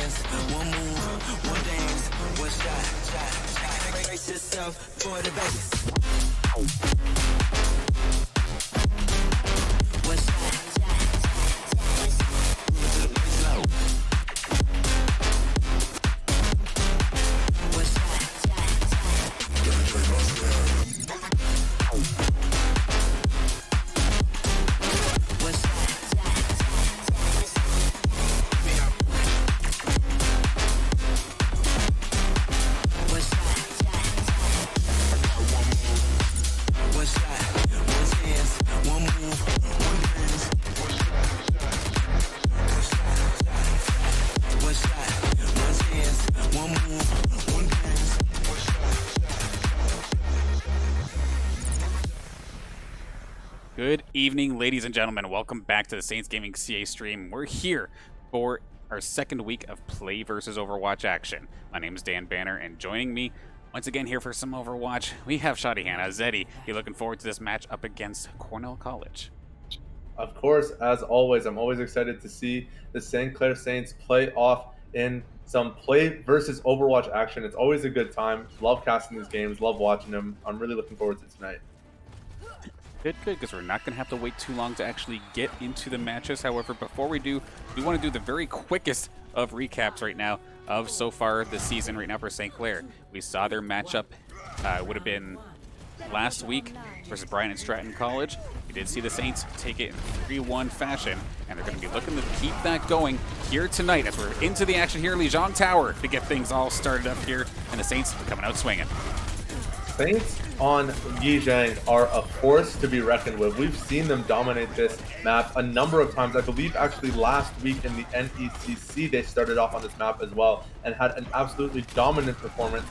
chance, one move, one dance, one shot. Brace yourself for the bass. One shot. Good evening, ladies and gentlemen. Welcome back to the Saints Gaming CA stream. We're here for our second week of Play vs. Overwatch action. My name is Dan Banner, and joining me once again here for some Overwatch, we have Shadi Hanna. Zeddy, you looking forward to this match up against Cornell College? Of course, as always, I'm always excited to see the St. Clair Saints play off in some Play versus Overwatch action. It's always a good time. Love casting these games, love watching them. I'm really looking forward to tonight. Good, because we're not going to have to wait too long to actually get into the matches. However, before we do, we want to do the very quickest of recaps right now of so far this season right now for St. Clair. We saw their matchup, would have been last week versus Bryan and Stratton College. We did see the Saints take it in 3-1 fashion, and they're going to be looking to keep that going here tonight as we're into the action here in Lijiang Tower to get things all started up here, and the Saints coming out swinging. Saints on Lijiang are a force to be reckoned with. We've seen them dominate this map a number of times. I believe actually last week in the NECC they started off on this map as well and had an absolutely dominant performance,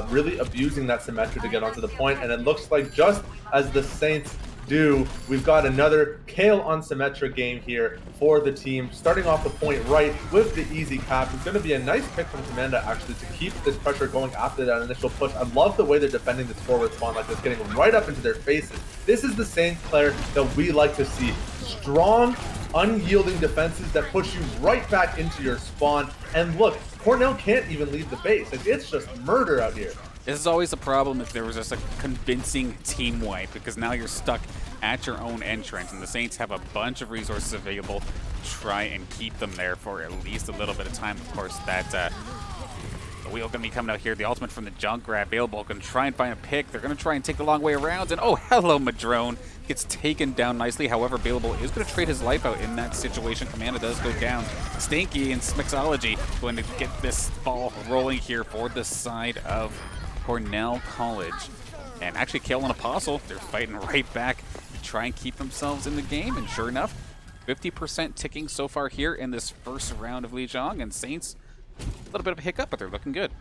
really abusing that Symmetra to get onto the point. And it looks like just as the Saints do, we've got another Kale on Symmetra game here for the team, starting off the point right with the easy cap. It's going to be a nice pick from Commanda actually to keep this pressure going after that initial push. I love the way they're defending this forward spawn like this, getting right up into their faces. This is the St. Clair that we like to see. Strong, unyielding defenses that push you right back into your spawn. And look, Cornell can't even leave the base. It's just murder out here. This is always a problem if there was just a convincing team wipe, because now you're stuck at your own entrance, and the Saints have a bunch of resources available to try and keep them there for at least a little bit of time. Of course, that the wheel going to be coming out here. The ultimate from the junk grab available. Going to try and find a pick. They're going to try and take the long way around, and oh, hello, Madrone. Gets taken down nicely. However, Bailable is going to trade his life out in that situation. Commanda does go down. Stinky and Smixology going to get this ball rolling here for the side of Cornell College. And actually, Kale and Apostle, they're fighting right back to try and keep themselves in the game. And sure enough, 50% ticking so far here in this first round of Lijiang. And Saints, a little bit of a hiccup, but they're looking good.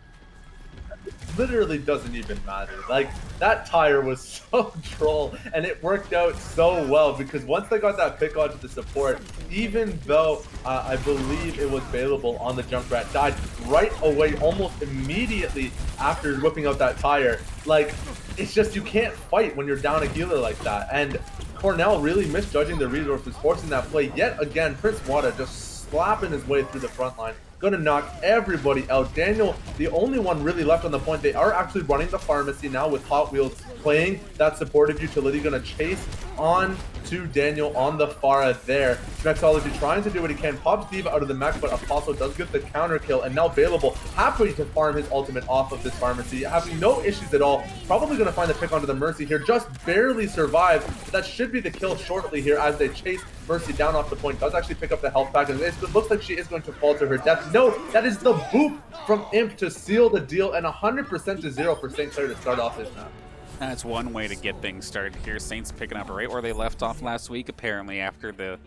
Literally doesn't even matter. Like, that tire was so troll, and it worked out so well because once they got that pick onto the support, even though I believe it was available on the Junkrat, died right away almost immediately after whipping out that tire. Like, it's just you can't fight when you're down a healer like that. And Cornell really misjudging the resources, forcing that play yet again. Prince Wada just slapping his way through the front line. Gonna knock everybody out. Daniel, the only one really left on the point. They are actually running the pharmacy now with Hot Wheels playing that supportive utility. Gonna chase on to Daniel on the Pharah there. Smexology trying to do what he can. Pops Diva out of the mech, but Apostle does get the counter kill. And now Bailable happy to farm his ultimate off of this pharmacy, having no issues at all. Probably gonna find the pick onto the Mercy here. Just barely survived. But that should be the kill shortly here as they chase Mercy down off the point. Does actually pick up the health pack, and it looks like she is going to fall to her death. No, that is the boop from Imp to seal the deal, and 100% to 0 for St. Clair to start off this map. That's one way to get things started here. Saints picking up right where they left off last week, apparently, after the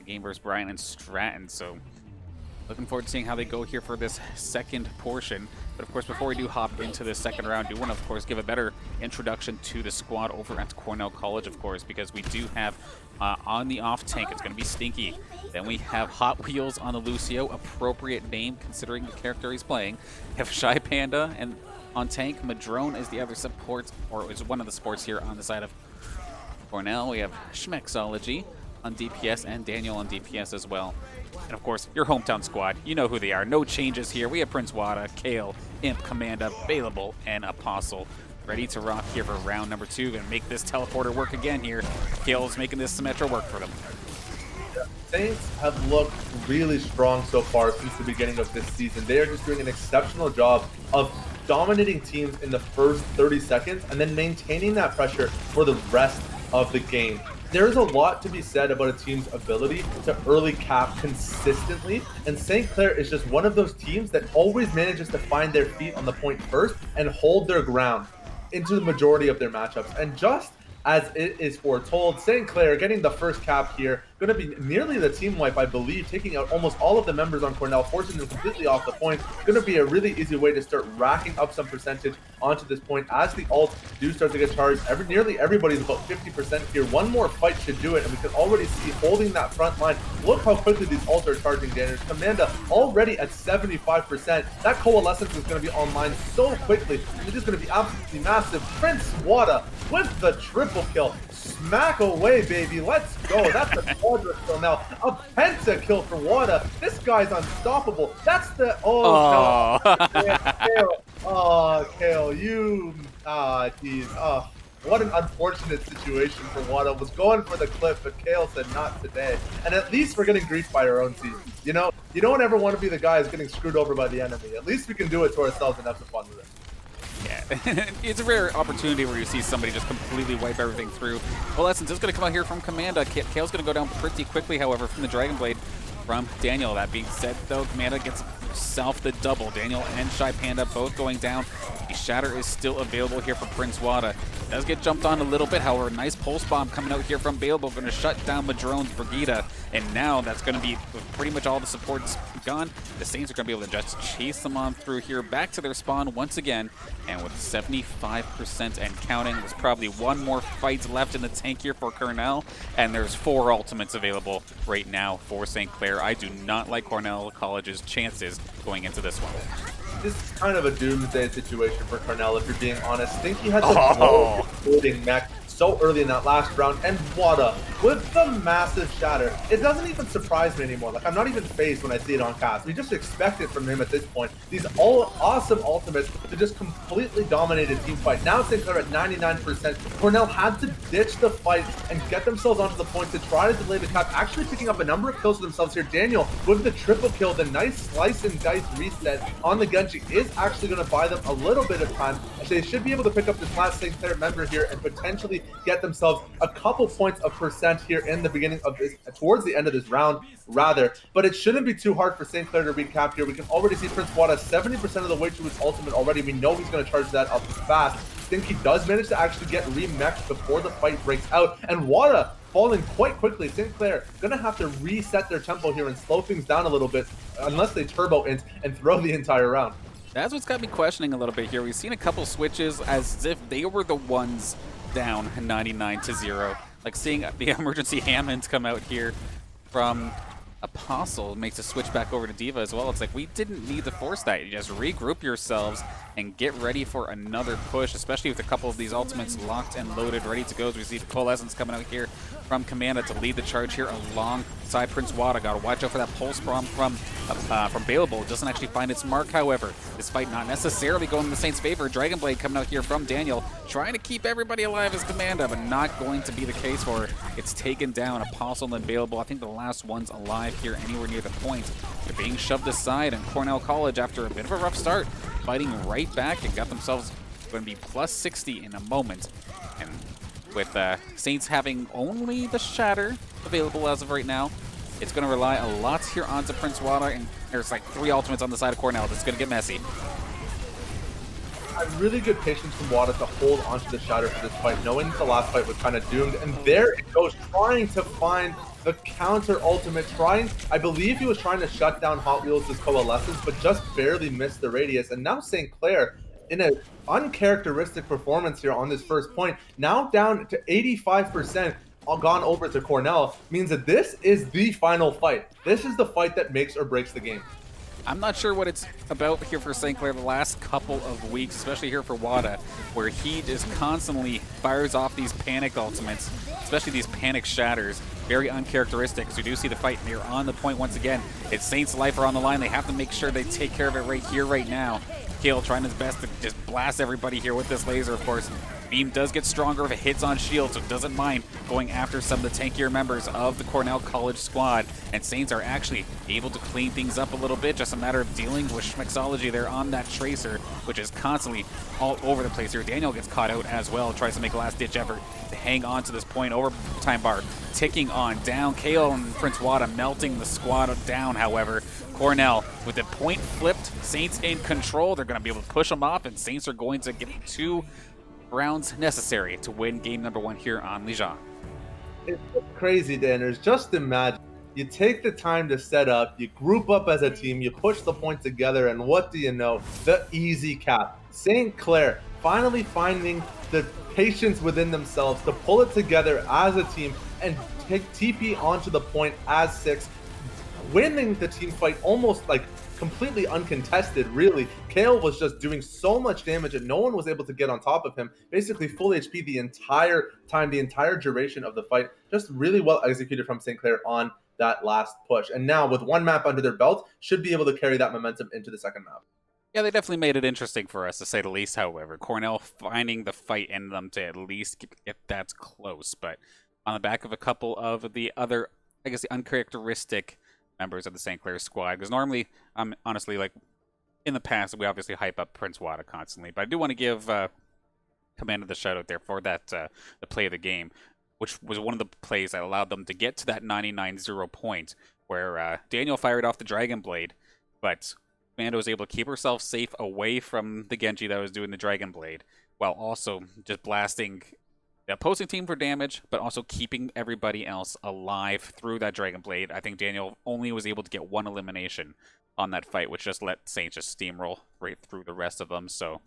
game versus Bryan and Stratton. So looking forward to seeing how they go here for this second portion. But of course, before we do hop into the second round, I do want to, of course, give a better introduction to the squad over at Cornell College, of course, because we do have on the off tank, it's going to be Stinky. Then we have Hot Wheels on the Lucio, appropriate name considering the character he's playing. We have Shy Panda, and on tank, Madrone is the other support, or is one of the supports here on the side of Cornell. We have Schmexology on DPS and Daniel on DPS as well. And of course, your hometown squad, you know who they are. No changes here. We have Prince Wada, Kale, Imp, Commanda, Available, and Apostle ready to rock here for round number 2. Gonna make this teleporter work again here. Kale's making this Symmetra work for them. Saints have looked really strong so far since the beginning of this season. They are just doing an exceptional job of dominating teams in the first 30 seconds and then maintaining that pressure for the rest of the game. There is a lot to be said about a team's ability to early cap consistently, and St. Clair is just one of those teams that always manages to find their feet on the point first and hold their ground into the majority of their matchups. And just as it is foretold, St. Clair getting the first cap here, going to be nearly the team wipe, I believe, taking out almost all of the members on Cornell, forcing them completely off the point. Going to be a really easy way to start racking up some percentage onto this point as the ults do start to get charged. Nearly everybody's about 50% here. One more fight should do it, and we can already see holding that front line. Look how quickly these ults are charging damage. Commanda already at 75%. That Coalescence is going to be online so quickly. It is going to be absolutely massive. Prince Wada with the triple kill. Smack away, baby. Let's go. That's a quadra kill now. A penta kill for Wada. This guy's unstoppable. That's the... Oh, no. Kale. Oh, Kale, you... Geez. Oh, what an unfortunate situation for Wada. Was going for the clip, but Kale said not today. And at least we're getting griefed by our own team. You know, you don't ever want to be the guy who's getting screwed over by the enemy. At least we can do it to ourselves and have some fun with it. Yeah, it's a rare opportunity where you see somebody just completely wipe everything through. Coalescence is going to come out here from Commanda. Kale's going to go down pretty quickly, however, from the Dragon Blade from Daniel. That being said, though, Commanda gets himself the double. Daniel and Shy Panda both going down. The Shatter is still available here for Prince Wada. Does get jumped on a little bit, however, nice pulse bomb coming out here from Baleable, going to shut down Madrone's Brigida, and now that's going to be pretty much all the supports gone. The Saints are going to be able to just chase them on through here, back to their spawn once again, and with 75% and counting, there's probably one more fight left in the tank here for Cornell, and there's 4 ultimates available right now for St. Clair. I do not like Cornell College's chances going into this one. This is kind of a doomsday situation for Cornell, if you're being honest. Stinky had the holding mech so early in that last round, and Wada with the massive shatter. It doesn't even surprise me anymore. Like, I'm not even phased when I see it on cast. We just expect it from him at this point. These all awesome ultimates to just completely dominate a team fight. Now St. Clair at 99%. Cornell had to ditch the fight and get themselves onto the point to try to delay the cap, actually picking up a number of kills for themselves here. Daniel with the triple kill, the nice slice and dice reset on the Genji is actually going to buy them a little bit of time. They should be able to pick up this last St. Clair member here and potentially get themselves a couple points of percent here in the beginning of this, towards the end of this round, rather. But it shouldn't be too hard for St. Clair to recap here. We can already see Prince Wada 70% of the way to his ultimate already. We know he's going to charge that up fast. I think he does manage to actually get remexed before the fight breaks out. And Wada falling quite quickly. St. Clair going to have to reset their tempo here and slow things down a little bit, unless they turbo int and throw the entire round. That's what's got me questioning a little bit here. We've seen a couple switches as if they were the ones down 99-0. Like seeing the emergency Hammonds come out here from Apostle makes a switch back over to Diva as well. It's like we didn't need to force that. You just regroup yourselves and get ready for another push, especially with a couple of these ultimates locked and loaded, ready to go. As we see the Coalescence coming out here from Commanda to lead the charge here alongside Prince Wada. Got to watch out for that pulse bomb from Baleable. It doesn't actually find its mark, however. This fight not necessarily going in the Saints' favor. Dragon Blade coming out here from Daniel, trying to keep everybody alive as Commanda, but not going to be the case for her. It's taken down. Apostle and Baleable, I think the last ones alive here anywhere near the point. They're being shoved aside, and Cornell College, after a bit of a rough start, fighting right back and got themselves going to be plus 60 in a moment. And with Saints having only the Shatter available as of right now, it's going to rely a lot here onto Prince Wada, and there's like 3 ultimates on the side of Cornell. This is going to get messy. A really good patience from Wada to hold onto the Shatter for this fight, knowing the last fight was kind of doomed. And there it goes, trying to find the counter ultimate, I believe he was trying to shut down Hot Wheels' Coalescence, but just barely missed the radius. And now St. Clair, in an uncharacteristic performance here on this first point, now down to 85%, gone over to Cornell, means that this is the final fight. This is the fight that makes or breaks the game. I'm not sure what it's about here for St. Clair the last couple of weeks, especially here for Wada, where he just constantly fires off these panic ultimates, especially these panic shatters. very uncharacteristic, because we do see the fight here on the point once again. It's Saints' life are on the line. They have to make sure they take care of it right here, right now. Kale trying his best to just blast everybody here with this laser, of course. Beam does get stronger if it hits on shield, so it doesn't mind going after some of the tankier members of the Cornell College squad. And Saints are actually able to clean things up a little bit, just a matter of dealing with Schmexology there on that Tracer, which is constantly all over the place here. Daniel gets caught out as well, tries to make a last-ditch effort to hang on to this point. Overtime bar ticking on down. Kale and Prince Wada melting the squad down, however. Cornell with the point flipped, Saints in control. They're going to be able to push them off, and Saints are going to get 2 rounds necessary to win game number 1 here on Lijiang. It's crazy, Danners. Just imagine. You take the time to set up, you group up as a team, you push the points together, and what do you know? The easy cap. St. Clair finally finding the patience within themselves to pull it together as a team and take TP onto the point as 6, winning the team fight almost like completely uncontested, really. Kale was just doing so much damage and no one was able to get on top of him. Basically full HP the entire time, the entire duration of the fight. Just really well executed from St. Clair on that last push. And now with 1 map under their belt, should be able to carry that momentum into the second map. Yeah, they definitely made it interesting for us, to say the least, however. Cornell finding the fight in them to at least get that close. But on the back of a couple of the other, I guess, the uncharacteristic members of the St. Clair squad, because normally, honestly, like in the past, we obviously hype up Prince Wada constantly, but I do want to give Command of the shout out there for that the play of the game, which was one of the plays that allowed them to get to that 99-0 point, where Daniel fired off the Dragon Blade, but Amanda was able to keep herself safe away from the Genji that was doing the Dragon Blade, while also just blasting the opposing team for damage, but also keeping everybody else alive through that Dragon Blade. I think Daniel only was able to get 1 elimination on that fight, which just let Saints just steamroll right through the rest of them. So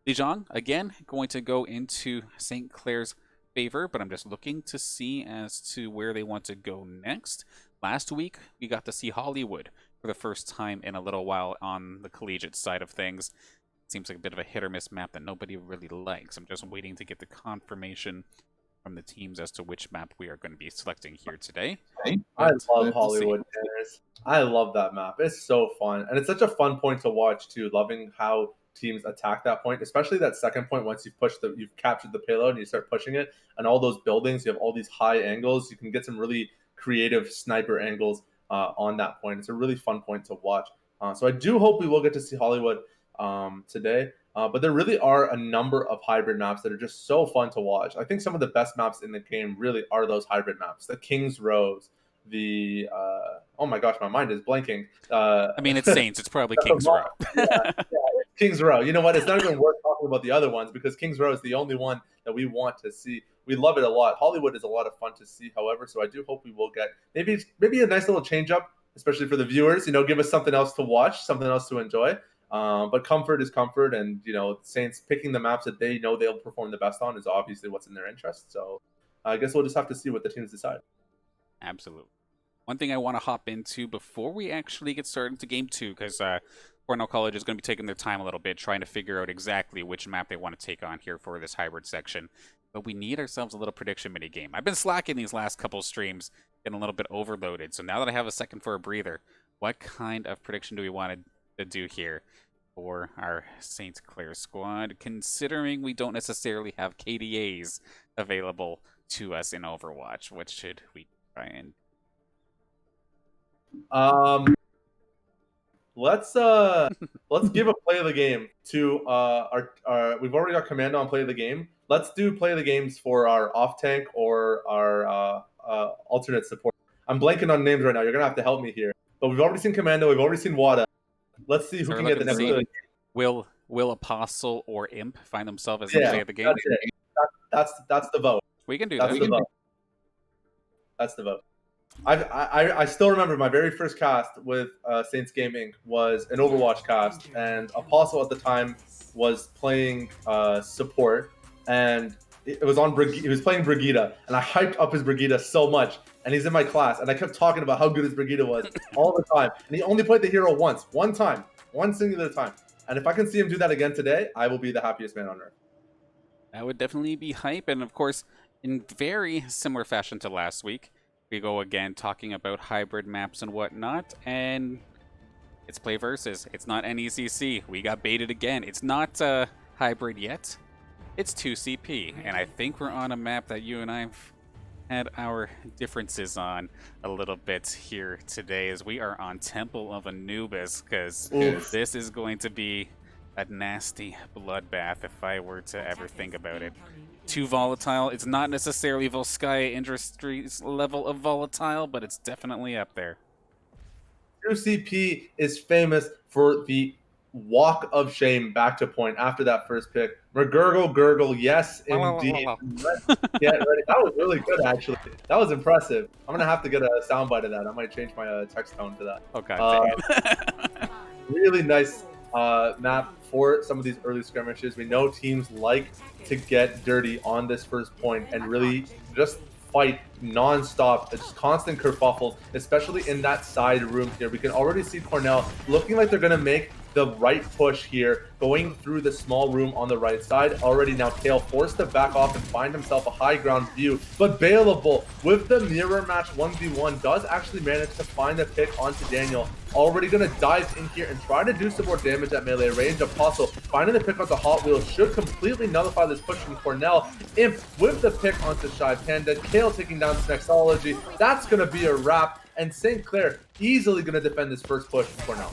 Lijiang, again, going to go into St. Clair's favor, but I'm just looking to see as to where they want to go next. Last week, we got to see Hollywood for the first time in a little while on the collegiate side of things. Seems like a bit of a hit-or-miss map that nobody really likes. I'm just waiting to get the confirmation from the teams as to which map we are going to be selecting here today. I love Hollywood. I love that map. It's so fun. And it's such a fun point to watch, too. Loving how teams attack that point, especially that second point once you've captured the payload and you start pushing it. And all those buildings, you have all these high angles. You can get some really creative sniper angles on that point. It's a really fun point to watch. So I do hope we will get to see Hollywood today, but there really are a number of hybrid maps that are just so fun to watch. I think some of the best maps in the game really are those hybrid maps. The King's Rows, the oh my gosh, my mind is blanking. I mean, it's Saints. It's probably King's Row. yeah, King's Row. You know what? It's not even worth talking about the other ones because King's Row is the only one that we want to see. We love it a lot. Hollywood is a lot of fun to see, however, so I do hope we will get maybe a nice little change up, especially for the viewers. You know, give us something else to watch, something else to enjoy. But comfort is comfort, and you know, Saints picking the maps that they know they'll perform the best on is obviously what's in their interest. So I guess we'll just have to see what the teams decide. Absolutely. One thing I want to hop into before we actually get started into Game 2, because Cornell College is going to be taking their time a little bit, trying to figure out exactly which map they want to take on here for this hybrid section. But we need ourselves a little prediction mini game. I've been slacking these last couple streams, getting a little bit overloaded. So now that I have a second for a breather, what kind of prediction do we want to do here for our St. Clair squad, considering we don't necessarily have KDAs available to us in Overwatch? What should we try and... Let's give a play of the game to our we've already got Commando on play of the game. Let's do play of the games for our off tank or our alternate support. I'm blanking on names right now. You're gonna have to help me here. But we've already seen Commando. We've already seen Wada. Let's see who can get the next play. Will Apostle or Imp find themselves as the play of the game? That's the vote. We can do that. That's the vote. I still remember my very first cast with Saints Gaming was an Overwatch cast, and Apostle at the time was playing support, and it was on he was playing Brigitte, and I hyped up his Brigitte so much, and he's in my class, and I kept talking about how good his Brigitte was all the time, and he only played the hero one singular time, and if I can see him do that again today, I will be the happiest man on earth. That would definitely be hype, and of course, in very similar fashion to last week, we go again talking about hybrid maps and whatnot, and it's play versus. It's not NECC. We got baited again. It's not hybrid yet. It's 2CP, and I think we're on a map that you and I've had our differences on a little bit here today, as we are on Temple of Anubis, because this is going to be a nasty bloodbath if I were to ever think about it. Too volatile. It's not necessarily Volskaya Industries level of volatile, but it's definitely up there. 2CP is famous for the walk of shame back to point after that first pick. McGurgle gurgle, yes indeed. Let's get ready. That was really good, actually. That was impressive. I'm gonna have to get a soundbite of that. I might change my text tone to that. Okay, dang it. Really nice map for some of these early skirmishes. We know teams like to get dirty on this first point and really just fight non-stop. It's constant kerfuffles, especially in that side room here. We can already see Cornell looking like they're going to make the right push here, going through the small room on the right side. Already now Kale forced to back off and find himself a high ground view, but Bailable with the mirror match 1v1 does actually manage to find the pick onto Daniel. Already going to dive in here and try to do some more damage at melee range. Apostle finding the pick onto Hot Wheels should completely nullify this push from Cornell. Imp with the pick onto Shy Panda. Kale taking down Snexology. That's going to be a wrap, and St. Clair easily going to defend this first push from Cornell.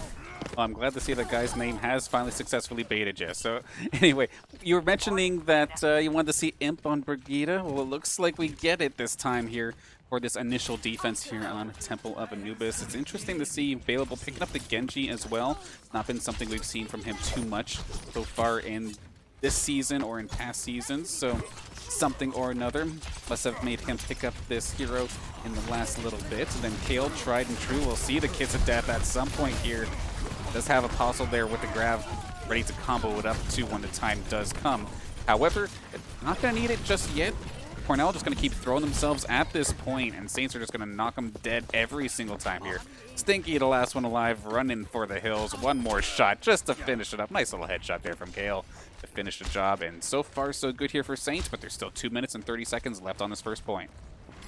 Well, I'm glad to see that guy's name has finally successfully baited you. So, anyway, you were mentioning that you wanted to see Imp on Brigida. Well, it looks like we get it this time here for this initial defense here on Temple of Anubis. It's interesting to see Available picking up the Genji as well. It's not been something we've seen from him too much so far in this season or in past seasons. So, something or another must have made him pick up this hero in the last little bit. And then Kale, tried and true, will see the kiss of death at some point here. Does have Apostle there with the grab, ready to combo it up to when the time does come. However, not going to need it just yet. Cornell just going to keep throwing themselves at this point, and Saints are just going to knock them dead every single time here. Stinky, the last one alive, running for the hills. One more shot just to finish it up. Nice little headshot there from Kale to finish the job, and so far so good here for Saints, but there's still 2 minutes and 30 seconds left on this first point.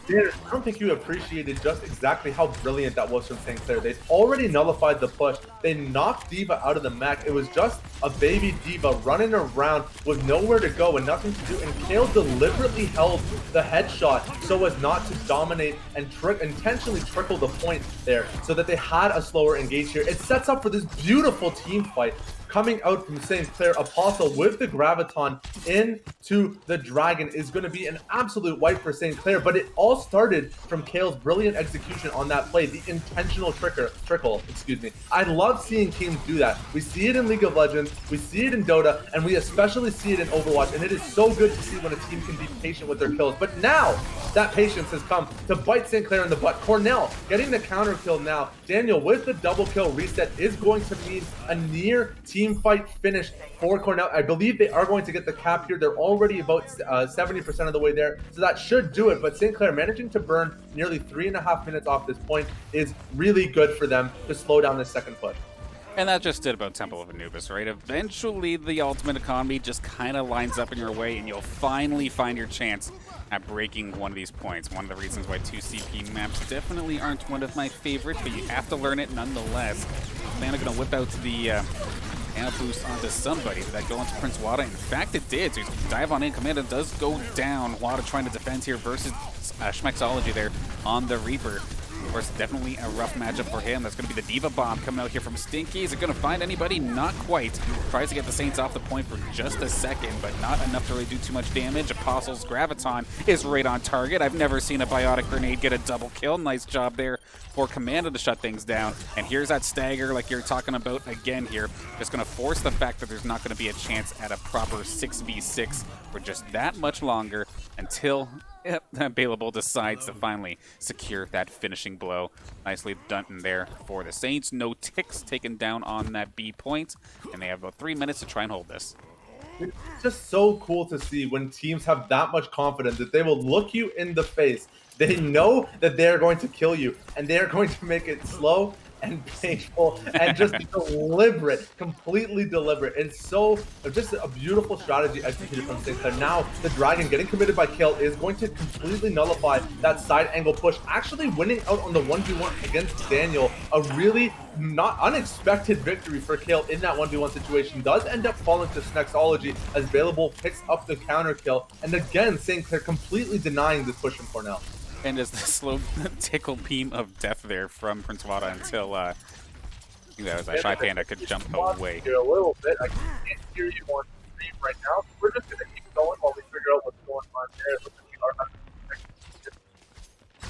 Tanner, I don't think you appreciated just exactly how brilliant that was from St. Clair. They've already nullified the push. They knocked D.Va out of the mech. It was just a baby D.Va running around with nowhere to go and nothing to do. And Kale deliberately held the headshot so as not to dominate and intentionally trickle the point there so that they had a slower engage here. It sets up for this beautiful team fight. Coming out from St. Clair, Apostle with the Graviton into the Dragon is going to be an absolute wipe for St. Clair, but it all started from Kale's brilliant execution on that play, the intentional trickle. I love seeing teams do that. We see it in League of Legends, we see it in Dota, and we especially see it in Overwatch, and it is so good to see when a team can be patient with their kills. But now, that patience has come to bite St. Clair in the butt. Cornell getting the counter kill now. Daniel with the double kill reset is going to mean a near team fight finish for Cornell. I believe they are going to get the cap here. They're already about 70% of the way there, so that should do it. But St. Clair managing to burn nearly 3.5 minutes off this point is really good for them to slow down this second push. And that just did about Temple of Anubis, right? Eventually, the ultimate economy just kind of lines up in your way, and you'll finally find your chance at breaking one of these points. One of the reasons why 2CP maps definitely aren't one of my favorites, but you have to learn it nonetheless. Man, I'm going to whip out the amp boost onto somebody. Did that go into Prince Wada? In fact, it did. So he's dive on in. Commander does go down. Wada trying to defend here versus Schmexology there on the Reaper. Of course, definitely a rough matchup for him. That's going to be the D.Va bomb coming out here from Stinky. Is it going to find anybody? Not quite. Tries to get the Saints off the point for just a second, but not enough to really do too much damage. Apostle's Graviton is right on target. I've never seen a Biotic Grenade get a double kill. Nice job there for Commander to shut things down. And here's that stagger like you're talking about again here. Just going to force the fact that there's not going to be a chance at a proper 6v6 for just that much longer until Available decides to finally secure that finishing blow. Nicely done there for the Saints. No ticks taken down on that B point, and they have about 3 minutes to try and hold this. It's just so cool to see when teams have that much confidence that they will look you in the face. They know that they're going to kill you, and they're going to make it slow and painful and just deliberate, completely deliberate, and so just a beautiful strategy executed from St. Clair. Now the Dragon getting committed by Kale is going to completely nullify that side angle push, actually winning out on the 1v1 against Daniel. A really not unexpected victory for Kale in that 1v1 situation. Does end up falling to Snexology as Bailable picks up the counter kill, and again St. Clair completely denying this push from Cornell. And just the slow tickle beam of death there from Prince Vada until that was a Shy Panda could jump away. Here a little bit. I can't hear you on stream right now. We're just gonna keep going while we figure out what's going on there. Looks like we are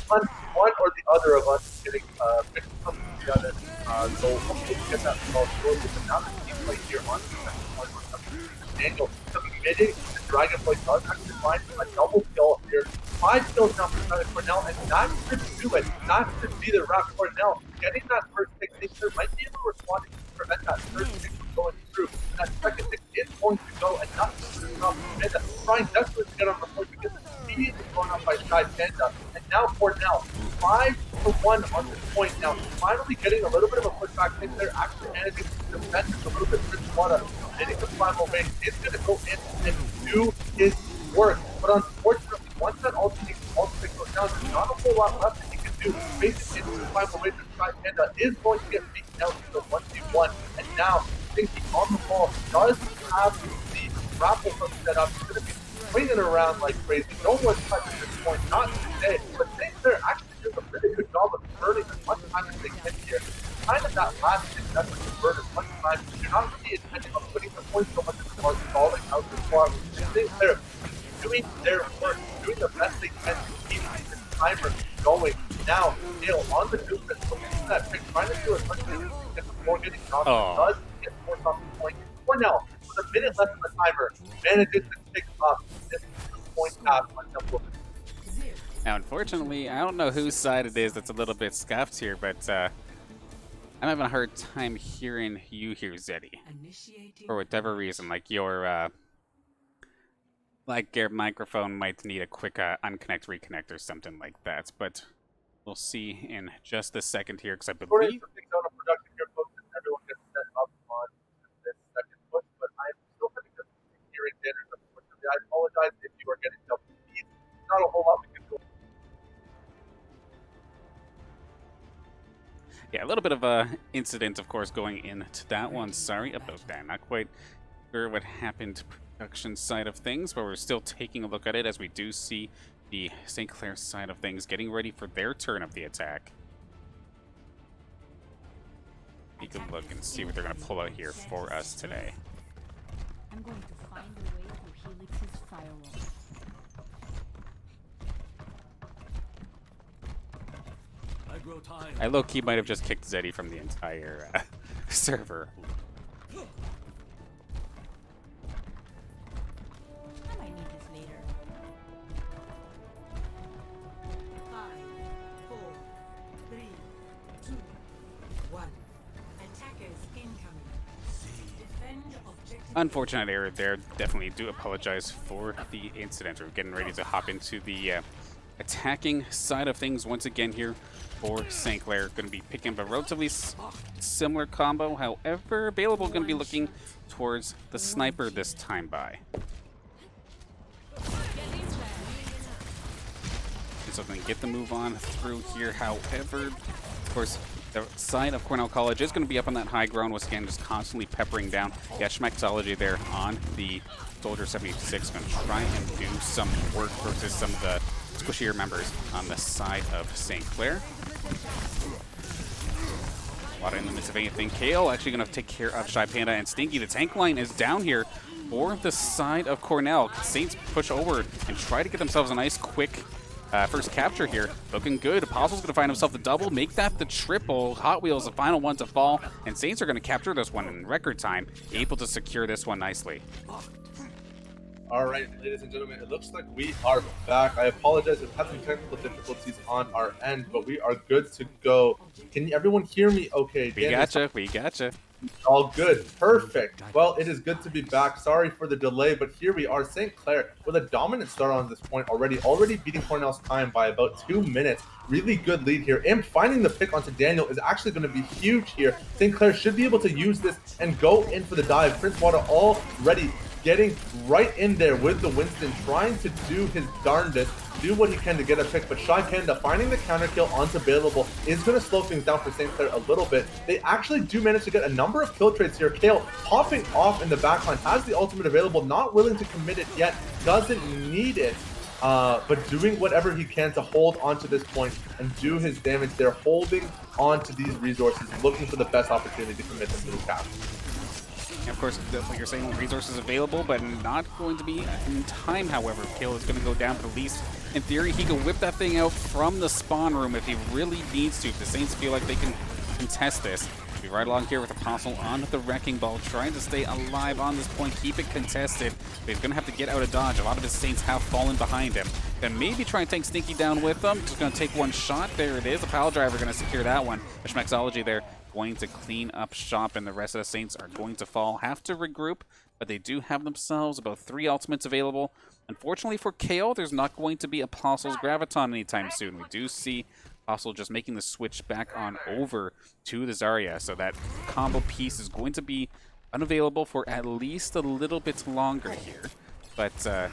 having one or the other of us getting mixed up with the other. So hopefully we get that result shortly. But now the team play here on the second point on Daniel committing the Dragonfly does actually find a double kill here. 5 kills now for Cornell, and that should do it. That should be the wrap. Cornell getting that first pick. They might be able to respond to prevent that first pick from going through. And that second pick is going to go, and nothing to stop. And trying desperately to get on the point because it's immediately going up by Shy Panda. And now Cornell, 5-1 on this point now. Finally getting a little bit of a pushback. Think they're actually managing to defend this a little bit. Prince Vada hitting the final range is going to go in and do his work. But unfortunately, once that ultimate goes down, there's not a whole lot left that he can do. Basically, into the final range of Shy Panda is going to get beaten out in the 1v1. And now, Stinky on the ball does have the grapple hook set up. He's going to be swinging around like crazy. No one's touching this point, not today. But they're actually doing a really good job of converting as much time as they can here. Kind of that last thing that's to convert as much time. You're not really intending on putting the points so much as far as stalling out the squad. They're doing their work, doing the best they can to keep the timer going. Now, Neil on the movement, looking for that pick, trying to do as much as he can before getting knocked. Does get forced off the point. Cornell, with a minute left on the timer, manages to pick up this point pass on Temple. Now, unfortunately, I don't know whose side it is that's a little bit scuffed here, but I'm having a hard time hearing you here, Zeddy. For whatever reason, like your microphone might need a quick unconnect, reconnect, or something like that. But we'll see in just a second here, because I believe... Everyone gets set up on this second push, but I'm still having difficulty hearing Danners, unfortunately. I apologize if you are getting double speed. Not a whole lot we can do. Yeah, a little bit of a incident, of course, going into that one. Sorry about that. Not quite sure what happened production side of things, but we're still taking a look at it as we do see the St. Clair side of things getting ready for their turn of the attack. We can look and see what they're going to pull out here for us today. I'm going to find a way through Helix's firewall. I low-key might have just kicked Zeddy from the entire server. I might need this later. 5, 4, 3, 2, 1. Attackers incoming. Defend objective. Unfortunate error there. Definitely do apologize for the incident. We're getting ready to hop into the attacking side of things once again here for St. Clair. Going to be picking up a relatively similar combo. However, available going to be looking towards the sniper this time by. So they can get the move on through here. However, of course, the side of Cornell College is going to be up on that high ground, once again, just constantly peppering down. Yeah, Schmexology there on the Soldier 76, going to try and do some work versus some of the squishier members on the side of St. Clair. A lot in the midst of anything. Kale actually going to take care of Shy Panda and Stinky. The tank line is down here for the side of Cornell. Saints push over and try to get themselves a nice quick first capture here. Looking good. Apostle's going to find himself the double, make that the triple. Hot Wheels the final one to fall, and Saints are going to capture this one in record time, able to secure this one nicely. All right, ladies and gentlemen, it looks like we are back. I apologize, we've had some technical difficulties on our end, but we are good to go. Can everyone hear me okay? We gotcha, we gotcha. All good. Perfect. Well, it is good to be back. Sorry for the delay, but here we are. St. Clair with a dominant start on this point already beating Cornell's time by about 2 minutes. Really good lead here. And finding the pick onto Daniel is actually going to be huge here. St. Clair should be able to use this and go in for the dive. Prince Wada already getting right in there with the Winston, trying to do his darndest, do what he can to get a pick, but Shy Panda finding the counter kill onto Available is going to slow things down for St. Clair a little bit. They actually do manage to get a number of kill trades here. Kale popping off in the backline, has the ultimate available, not willing to commit it yet, doesn't need it, but doing whatever he can to hold onto this point and do his damage. They're holding onto these resources, looking for the best opportunity to commit them to the cap. Of course, like you're saying, resources available, but not going to be in time, however. Kale is going to go down, but at least in theory, he can whip that thing out from the spawn room if he really needs to. If the Saints feel like they can contest this. Be right along here with Apostle on the Wrecking Ball, trying to stay alive on this point, keep it contested. But he's going to have to get out of dodge. A lot of his Saints have fallen behind him. Then maybe try and take Stinky down with them. Just going to take one shot. There it is. A Pile Driver going to secure that one. The Schmexology there going to clean up shop, and the rest of the Saints are going to fall. Have to regroup, but they do have themselves about 3 ultimates available. Unfortunately for KO, there's not going to be Apostle's Graviton anytime soon. We do see Apostle just making the switch back on over to the Zarya, so that combo piece is going to be unavailable for at least a little bit longer here. But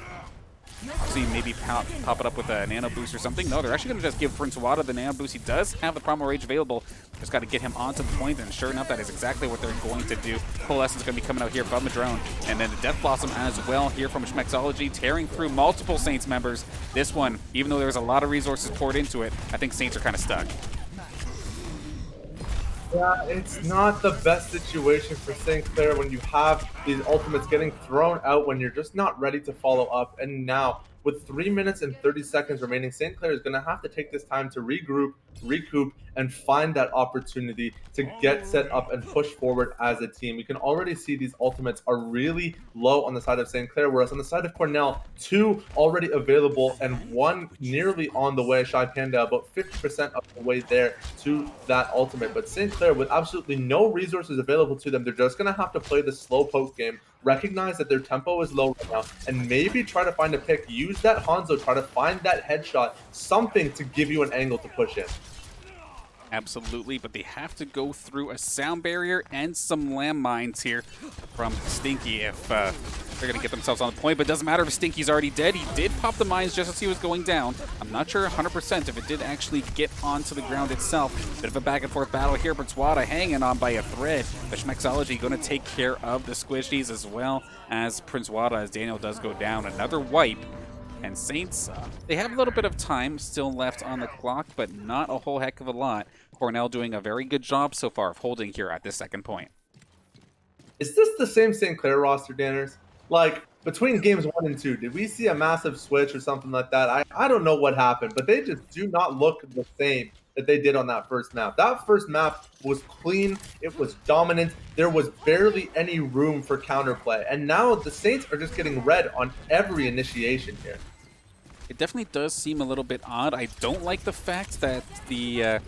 see, maybe pop it up with a nano boost or something. No, they're actually going to just give Prince Wada the nano boost. He does have the Primal Rage available. Just got to get him onto the point, and sure enough, that is exactly what they're going to do. Coalescence going to be coming out here from the drone, and then the Death Blossom as well here from Schmexology, tearing through multiple Saints members. This one, even though there was a lot of resources poured into it, I think Saints are kind of stuck. Yeah, it's not the best situation for St. Clair when you have these ultimates getting thrown out when you're just not ready to follow up. And now, with 3 minutes and 30 seconds remaining, St. Clair is going to have to take this time to regroup, recoup, and find that opportunity to get set up and push forward as a team. You can already see these ultimates are really low on the side of St. Clair, whereas on the side of Cornell, 2 already available and 1 nearly on the way. Shy Panda about 50% of the way there to that ultimate. But St. Clair, with absolutely no resources available to them, they're just going to have to play the slow poke game, recognize that their tempo is low right now, and maybe try to find a pick. Use that Hanzo, try to find that headshot, something to give you an angle to push in. Absolutely, but they have to go through a sound barrier and some landmines here from Stinky if they're going to get themselves on the point. But it doesn't matter if Stinky's already dead. He did pop the mines just as he was going down. I'm not sure 100% if it did actually get onto the ground itself. Bit of a back and forth battle here. Prince Wada hanging on by a thread. The Schmexology going to take care of the squishies as well as Prince Wada as Daniel does go down. Another wipe. And Saints, they have a little bit of time still left on the clock, but not a whole heck of a lot. Cornell doing a very good job so far of holding here at this second point. Is this the same St. Clair roster, Danners? Like, between games 1 and 2, did we see a massive switch or something like that? I don't know what happened, but they just do not look the same that they did on that first map. That first map was clean, it was dominant, there was barely any room for counterplay, and now the Saints are just getting red on every initiation here. It definitely does seem a little bit odd. I don't like the fact that the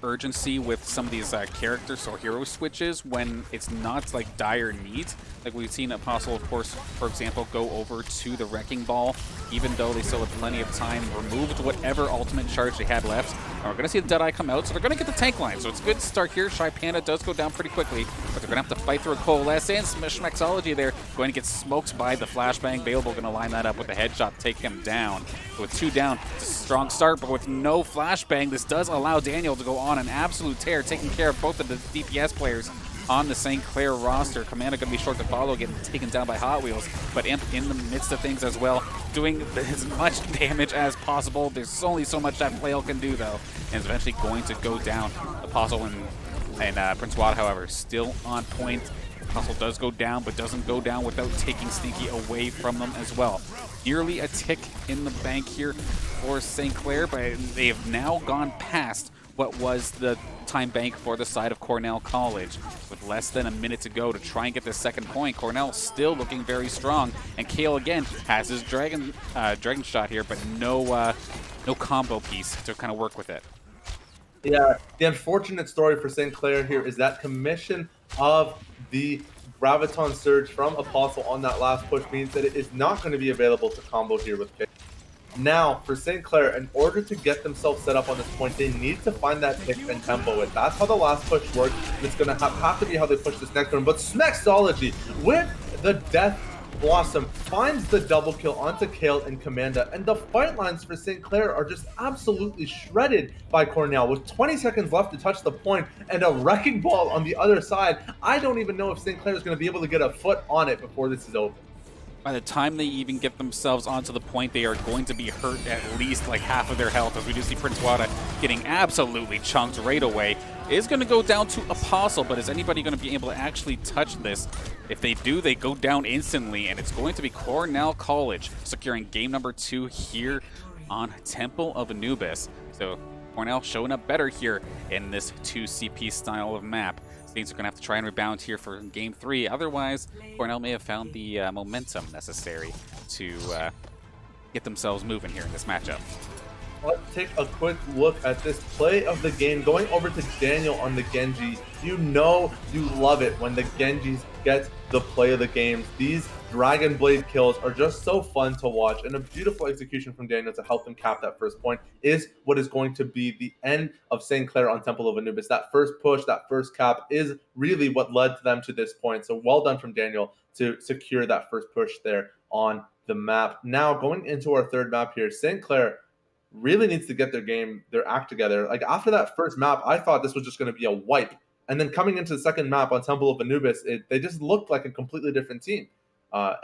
urgency with some of these characters or hero switches when it's not like dire needs. Like we've seen Apostle, of course, for example, go over to the Wrecking Ball, even though they still have plenty of time, removed whatever ultimate charge they had left. And we're going to see the Deadeye come out, so they're going to get the tank line. So it's a good start here. Shy Panda does go down pretty quickly, but they're going to have to fight through a Coalesce and Schmexology there. Going to get smoked by the Flashbang. Available, going to line that up with a headshot, take him down. So with 2 down, it's a strong start, but with no Flashbang, this does allow Daniel to go on an absolute tear, taking care of both of the DPS players on the St. Clair roster. Commander going to be short to follow, getting taken down by Hot Wheels, but Imp in the midst of things as well, doing as much damage as possible. There's only so much that Flail can do, though, and is eventually going to go down. Apostle and Prince Wada, however, still on point. Apostle does go down, but doesn't go down without taking Stinky away from them as well. Nearly a tick in the bank here for St. Clair, but they have now gone past what was the time bank for the side of Cornell College. With less than a minute to go to try and get this second point, Cornell still looking very strong, and Kale again has his dragon shot here, but no combo piece to kind of work with it. Yeah, the unfortunate story for St. Clair here is that commission of the Graviton Surge from Apostle on that last push means that it is not going to be available to combo here with pick. Now, for St. Clair, in order to get themselves set up on this point, they need to find that pick and tempo it. That's how the last push works, and it's going to have to be how they push this next one. But Smexology, with the Death Blossom, finds the double kill onto Kale and Commanda, and the fight lines for St. Clair are just absolutely shredded by Cornell. With 20 seconds left to touch the point and a Wrecking Ball on the other side, I don't even know if St. Clair is going to be able to get a foot on it before this is over. By the time they even get themselves onto the point, they are going to be hurt at least like half of their health, as we do see Prince Wada getting absolutely chunked right away. It is going to go down to Apostle, but is anybody going to be able to actually touch this? If they do, they go down instantly, and it's going to be Cornell College securing game number 2 here on Temple of Anubis. So Cornell showing up better here in this 2CP style of map. Saints are going to have to try and rebound here for game 3. Otherwise, Cornell may have found the momentum necessary to get themselves moving here in this matchup. Let's take a quick look at this play of the game. Going over to Daniel on the Genji. You know you love it when the Genjis get the play of the games. These Dragon Blade kills are just so fun to watch, and a beautiful execution from Daniel to help them cap that first point is what is going to be the end of St. Clair on Temple of Anubis. That first push, that first cap is really what led them to this point. So well done from Daniel to secure that first push there on the map. Now going into our third map here, St. Clair really needs to get their act together. Like after that first map, I thought this was just going to be a wipe. And then coming into the second map on Temple of Anubis, they just looked like a completely different team.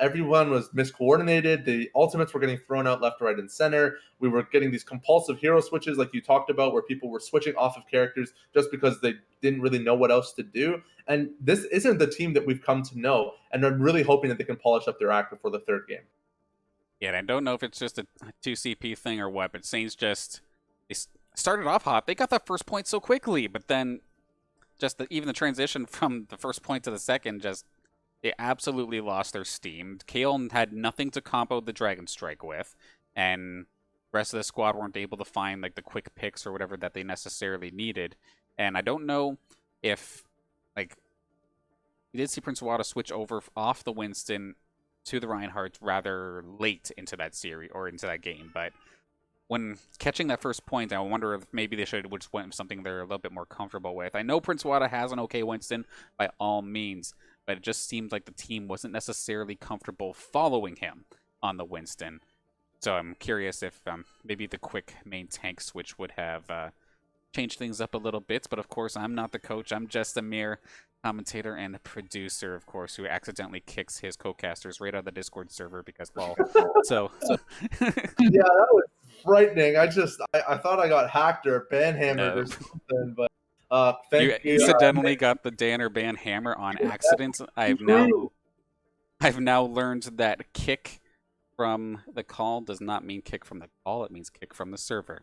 Everyone was miscoordinated. The ultimates were getting thrown out left, right, and center. We were getting these compulsive hero switches like you talked about, where people were switching off of characters just because they didn't really know what else to do. And this isn't the team that we've come to know. And I'm really hoping that they can polish up their act before the third game. Yeah, and I don't know if it's just a 2CP thing or what, but Saints just they started off hot. They got that first point so quickly, but then just even the transition from the first point to the second, just they absolutely lost their steam. Kale had nothing to combo the Dragon Strike with, and the rest of the squad weren't able to find like the quick picks or whatever that they necessarily needed. And I don't know if like we did see Prince Wada switch over off the Winston to the Reinhardt rather late into that series or into that game, but when catching that first point, I wonder if maybe they should have just went with something they're a little bit more comfortable with. I know Prince Wada has an okay Winston by all means, but it just seemed like the team wasn't necessarily comfortable following him on the Winston. So I'm curious if maybe the quick main tank switch would have changed things up a little bit. But of course, I'm not the coach. I'm just a mere commentator and a producer, of course, who accidentally kicks his co-casters right out of the Discord server because, well, so. Yeah, that was frightening. I thought I got hacked or banhammered or something, but you incidentally got the Dan or ban hammer on accident. I've now learned that kick from the call does not mean kick from the call. It means kick from the server.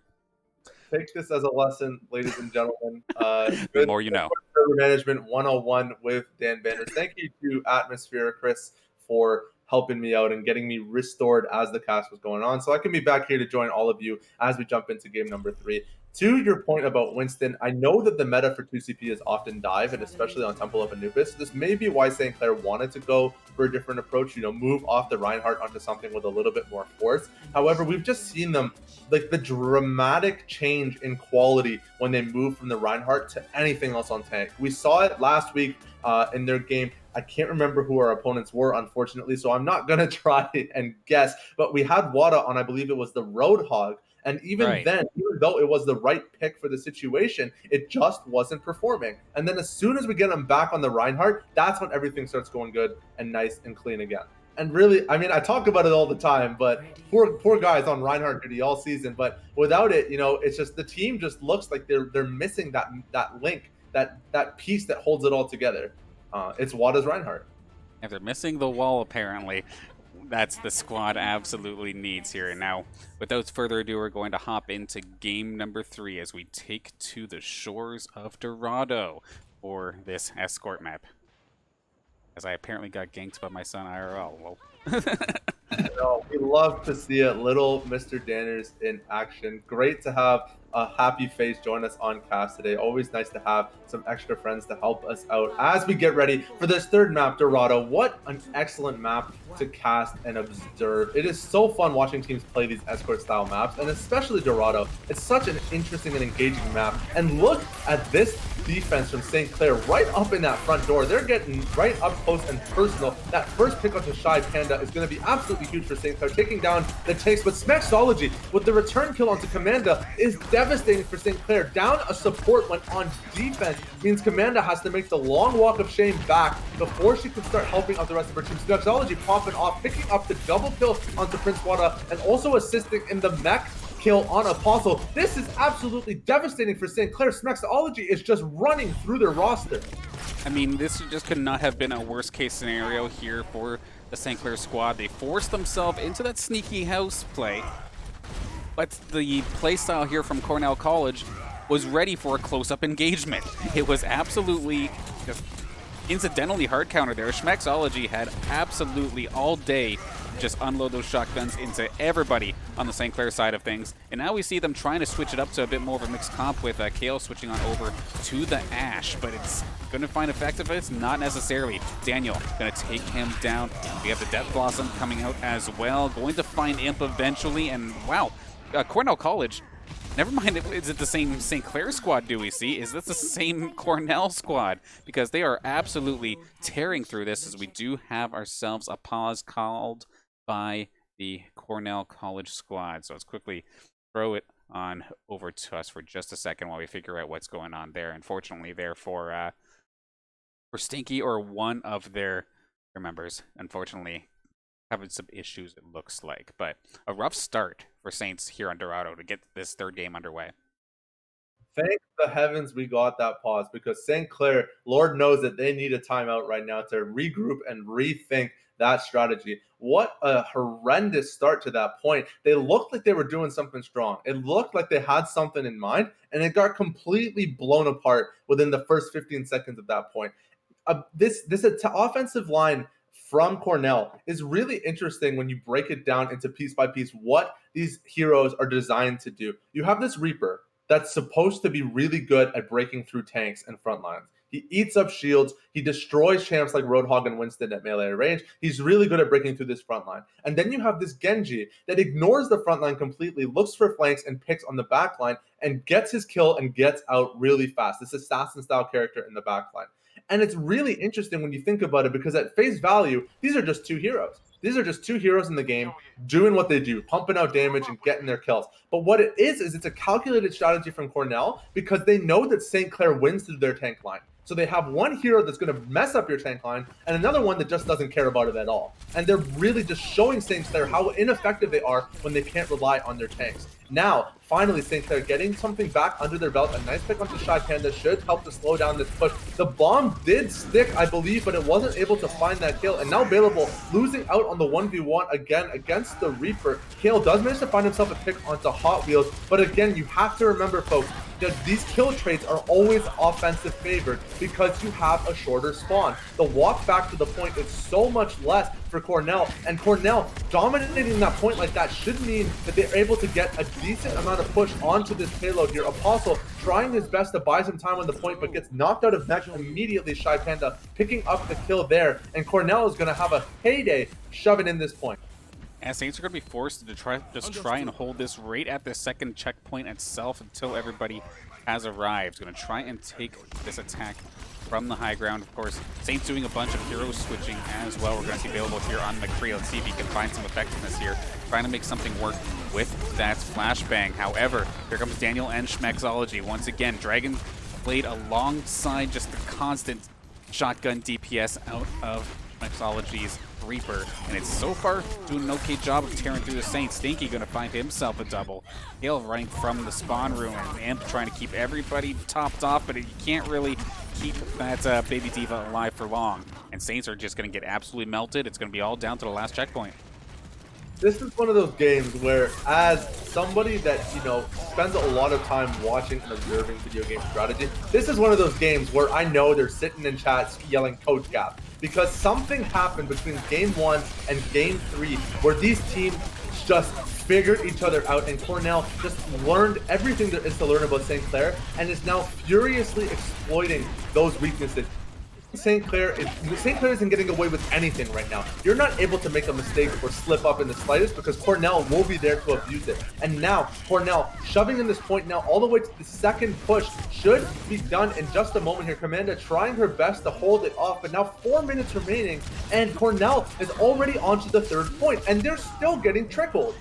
Take this as a lesson, ladies and gentlemen. The more you know. Server Management 101 with Dan Banners. Thank you to Atmosphere, Chris, for helping me out and getting me restored as the cast was going on, so I can be back here to join all of you as we jump into game number 3. To your point about Winston, I know that the meta for 2CP is often dive, and especially on Temple of Anubis. This may be why St. Clair wanted to go for a different approach, move off the Reinhardt onto something with a little bit more force. However, we've just seen them, like the dramatic change in quality when they move from the Reinhardt to anything else on tank. We saw it last week in their game. I can't remember who our opponents were, unfortunately, so I'm not going to try and guess. But we had Wada on, I believe it was the Roadhog. And even then, even though it was the right pick for the situation, it just wasn't performing. And then as soon as we get him back on the Reinhardt, that's when everything starts going good and nice and clean again. And really, I mean, I talk about it all the time, but poor guys on Reinhardt duty all season. But without it, it's just the team just looks like they're missing that link, that piece that holds it all together. It's Wada's Reinhardt. If they're missing the wall, apparently, that's the squad absolutely needs here. And now, without further ado, we're going to hop into game number 3 as we take to the shores of Dorado for this escort map. As I apparently got ganked by my son IRL. Well. We love to see it. Little Mr. Danners in action. Great to have a happy face join us on cast today. Always nice to have some extra friends to help us out as we get ready for this third map, Dorado. What an excellent map to cast and observe. It is so fun watching teams play these escort style maps, and especially Dorado. It's such an interesting and engaging map. And look at this defense from St. Clair right up in that front door. They're getting right up close and personal. That first pick onto Shy Panda is going to be absolutely huge for St. Clair, taking down the tanks. But Smexology with the return kill onto Commanda is devastating for St. Clair. Down a support when on defense means Commanda has to make the long walk of shame back before she can start helping out the rest of her team. Smexology popping off, picking up the double kill onto Prince Wada, and also assisting in the mech kill on Apostle. This is absolutely devastating for St. Clair. Smexology is just running through their roster. I mean, this just could not have been a worst case scenario here for the St. Clair squad. They forced themselves into that sneaky house play, but the playstyle here from Cornell College was ready for a close-up engagement. It was absolutely just incidentally hard counter there. Smexology had absolutely all day just unload those shotguns into everybody on the St. Clair side of things. And now we see them trying to switch it up to a bit more of a mixed comp with Kale switching on over to the Ash, but it's going to find effectiveness? Not necessarily. Daniel going to take him down. We have the Death Blossom coming out as well. Going to find Imp eventually, and wow, Cornell College. Never mind, is it the same St. Clair squad do we see? Is this the same Cornell squad? Because they are absolutely tearing through this, as we do have ourselves a pause called by the Cornell College squad. So let's quickly throw it on over to us for just a second while we figure out what's going on there. Unfortunately, there for Stinky, or one of their members, unfortunately, having some issues, it looks like. But a rough start for Saints here on Dorado to get this third game underway. Thank the heavens we got that pause, because St. Clair, Lord knows that they need a timeout right now to regroup and rethink that strategy. What a horrendous start to that point. They looked like they were doing something strong. It looked like they had something in mind, and it got completely blown apart within the first 15 seconds of that point. This offensive line from Cornell is really interesting when you break it down into piece by piece what these heroes are designed to do. You have this Reaper that's supposed to be really good at breaking through tanks and front lines. He eats up shields. He destroys champs like Roadhog and Winston at melee range. He's really good at breaking through this front line. And then you have this Genji that ignores the front line completely, looks for flanks and picks on the back line, and gets his kill and gets out really fast. This assassin-style character in the back line. And it's really interesting when you think about it, because at face value, these are just two heroes. These are just two heroes in the game doing what they do, pumping out damage and getting their kills. But what it is it's a calculated strategy from Cornell, because they know that St. Clair wins through their tank line. So they have one hero that's going to mess up your tank line and another one that just doesn't care about it at all. And they're really just showing St. Clair how ineffective they are when they can't rely on their tanks. Now, finally, St. Clair getting something back under their belt. A nice pick onto Shy Panda should help to slow down this push. The bomb did stick, I believe, but it wasn't able to find that kill. And now Bailable losing out on the 1v1 again against the Reaper. Kale does manage to find himself a pick onto Hot Wheels. But again, you have to remember, folks, that these kill traits are always offensive favored because you have a shorter spawn. The walk back to the point is so much less for Cornell, and Cornell dominating that point like that should mean that they're able to get a decent amount of push onto this payload here. Apostle trying his best to buy some time on the point, but gets knocked out of mech immediately. Shy Panda picking up the kill there, and Cornell is going to have a heyday shoving in this point. And Saints are going to be forced to try and hold this right at the second checkpoint itself until everybody has arrived. Going to try and take this attack from the high ground. Of course, Saints doing a bunch of hero switching as well. We're going to see available here on McCree. Let's see if he can find some effectiveness here, trying to make something work with that flashbang. However, here comes Daniel and Smexology. Once again, Dragon played alongside just the constant shotgun DPS out of Smexology's Reaper, and it's so far doing an okay job of tearing through the Saints. Stinky gonna find himself a double. Hale running from the spawn room, and Imp trying to keep everybody topped off, but you can't really keep that Baby Diva alive for long. And Saints are just gonna get absolutely melted. It's gonna be all down to the last checkpoint. This is one of those games where, as somebody that, spends a lot of time watching and observing video game strategy, this is one of those games where I know they're sitting in chat yelling Coach Gap, because something happened between game 1 and game 3 where these teams just figured each other out, and Cornell just learned everything there is to learn about St. Clair and is now furiously exploiting those weaknesses. St. Clair isn't getting away with anything right now. You're not able to make a mistake or slip up in the slightest because Cornell will be there to abuse it. And now Cornell shoving in this point now all the way to the second push should be done in just a moment here. Commanda trying her best to hold it off, but now 4 minutes remaining and Cornell is already onto the third point and they're still getting trickled.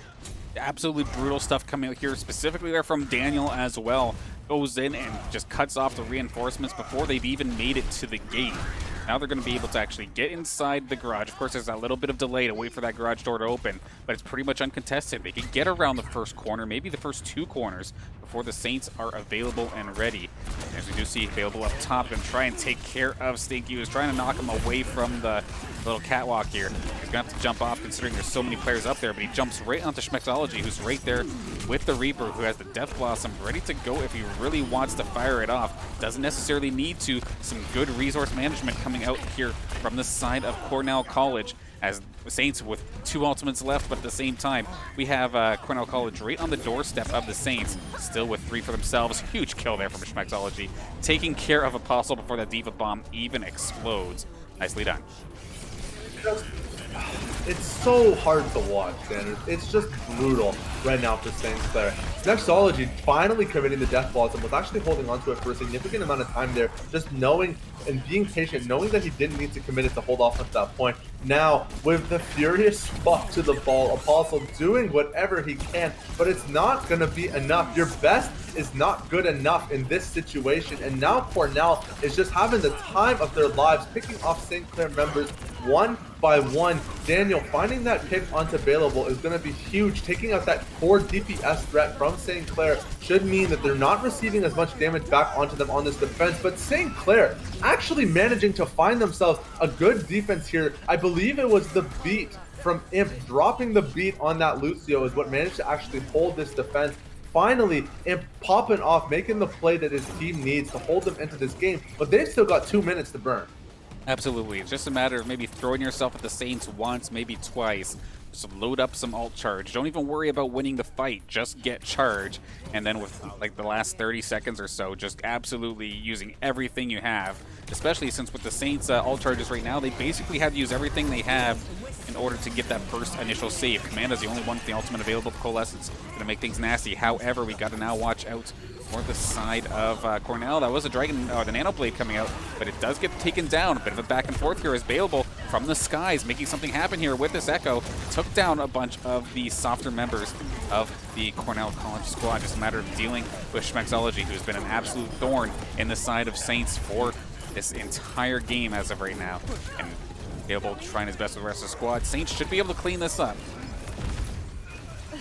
Absolutely brutal stuff coming out here, specifically there from Daniel as well. Goes in and just cuts off the reinforcements before they've even made it to the gate. Now they're going to be able to actually get inside the garage. Of course, there's a little bit of delay to wait for that garage door to open, but it's pretty much uncontested. They can get around the first corner, maybe the first two corners, before the Saints are available and ready. As we do see available up top, and try and take care of Stinky, who's trying to knock him away from the little catwalk here. He's going to have to jump off considering there's so many players up there, but he jumps right onto Schmexology, who's right there with the Reaper, who has the Death Blossom ready to go if he really wants to fire it off. Doesn't necessarily need to. Some good resource management coming out here from the side of Cornell College, as Saints with 2 ultimates left, but at the same time, we have Cornell College right on the doorstep of the Saints, still with 3 for themselves. Huge kill there from Schmexology, taking care of Apostle before that Diva Bomb even explodes. Nicely done. It's so hard to watch, Sanders. It's just brutal right now for St. Clair. Nexology finally committing the Death Blossom, was actually holding on to it for a significant amount of time there, just knowing and being patient, knowing that he didn't need to commit it to hold off at that point. Now, with the furious spot to the ball, Apostle doing whatever he can, but it's not going to be enough. Your best is not good enough in this situation, and now Cornell is just having the time of their lives, picking off St. Clair members one by one. Daniel finding that pick onto Bailable is going to be huge. Taking out that core DPS threat from St. Clair should mean that they're not receiving as much damage back onto them on this defense, but St. Clair actually managing to find themselves a good defense here. I believe it was the beat from Imp, dropping the beat on that Lucio is what managed to actually hold this defense. Finally, Imp popping off, making the play that his team needs to hold them into this game, but they've still got 2 minutes to burn. Absolutely. It's just a matter of maybe throwing yourself at the Saints once, maybe twice. Just load up some alt charge. Don't even worry about winning the fight. Just get charge. And then with like the last 30 seconds or so, just absolutely using everything you have. Especially since with the Saints alt charges right now, they basically have to use everything they have in order to get that first initial save. Commanda's the only one with the ultimate available for Coalescence. Gonna make things nasty. However, we gotta now watch out for the side of Cornell. That was a Dragon, the Nano Blade coming out, but it does get taken down. A bit of a back and forth here is Bailable from the skies, making something happen here with this Echo. Took down a bunch of the softer members of the Cornell College squad. Just a matter of dealing with Schmexology, who's been an absolute thorn in the side of Saints for this entire game as of right now. And Bailable trying his best with the rest of the squad. Saints should be able to clean this up.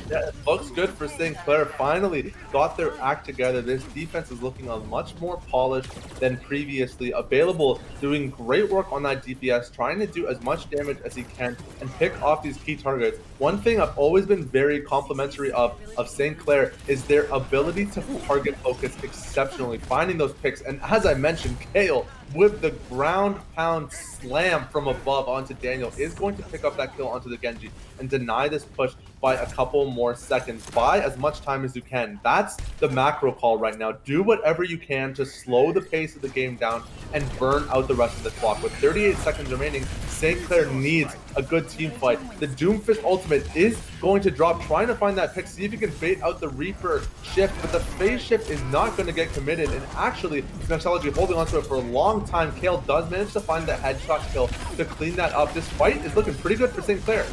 Yeah, it looks good for St. Clair. Finally got their act together. This defense is looking much more polished than previously. Available, doing great work on that DPS, trying to do as much damage as he can and pick off these key targets. One thing I've always been very complimentary of St. Clair is their ability to target focus exceptionally, finding those picks. And as I mentioned, Kale with the ground pound slam from above onto Daniel is going to pick up that kill onto the Genji and deny this push by a couple more seconds. Buy as much time as you can. That's the macro call right now. Do whatever you can to slow the pace of the game down and burn out the rest of the clock. With 38 seconds remaining, St. Clair needs a good team fight. The Doomfist ultimate is going to drop, trying to find that pick, see if you can bait out the Reaper shift, but the phase shift is not going to get committed, and actually, Nexology holding onto it for a long time. Kale does manage to find that headshot kill to clean that up. This fight is looking pretty good for St. Clair.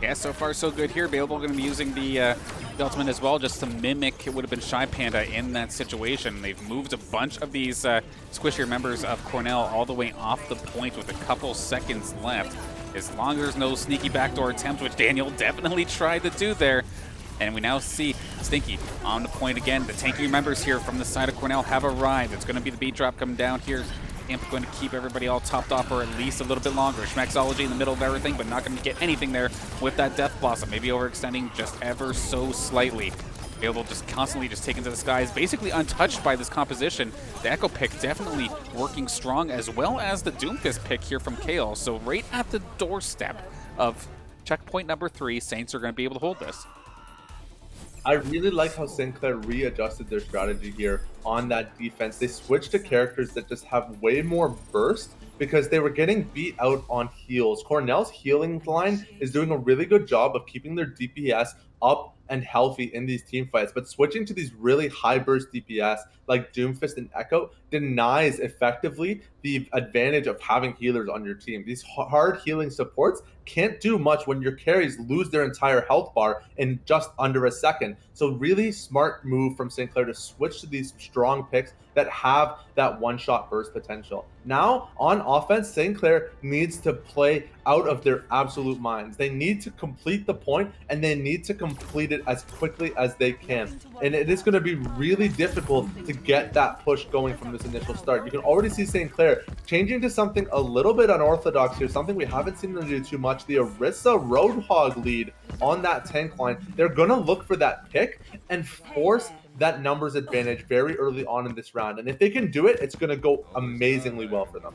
Yeah, so far so good here. Bailable going to be using the ultimate as well, just to mimic it would have been Shy Panda in that situation. They've moved a bunch of these squishier members of Cornell all the way off the point with a couple seconds left. As long as there's no sneaky backdoor attempt, which Daniel definitely tried to do there. And we now see Stinky on the point again. The tankier members here from the side of Cornell have arrived. It's going to be the beat drop coming down here. Imp going to keep everybody all topped off for at least a little bit longer. Schmexology in the middle of everything, but not going to get anything there with that Death Blossom. Maybe overextending just ever so slightly. Able just constantly just taken to the skies, basically untouched by this composition. The Echo pick definitely working strong, as well as the Doomfist pick here from Kale. So right at the doorstep of checkpoint number 3, Saints are going to be able to hold this. I really like how Sinclair readjusted their strategy here on that defense. They switched to characters that just have way more burst because they were getting beat out on heals. Cornell's healing line is doing a really good job of keeping their DPS up and healthy in these team fights, but switching to these really high burst DPS like Doomfist and Echo denies effectively the advantage of having healers on your team. These hard healing supports can't do much when your carries lose their entire health bar in just under a second. So really smart move from Sinclair to switch to these strong picks that have that one-shot burst potential. Now, on offense, Sinclair needs to play out of their absolute minds. They need to complete the point, and they need to complete it as quickly as they can. And it is going to be really difficult to get that push going from this initial start. You can already see Sinclair changing to something a little bit unorthodox here, something we haven't seen them do too much. The Orisa Roadhog lead on that tank line. They're going to look for that pick and force that numbers advantage very early on in this round. And if they can do it, it's going to go amazingly well for them.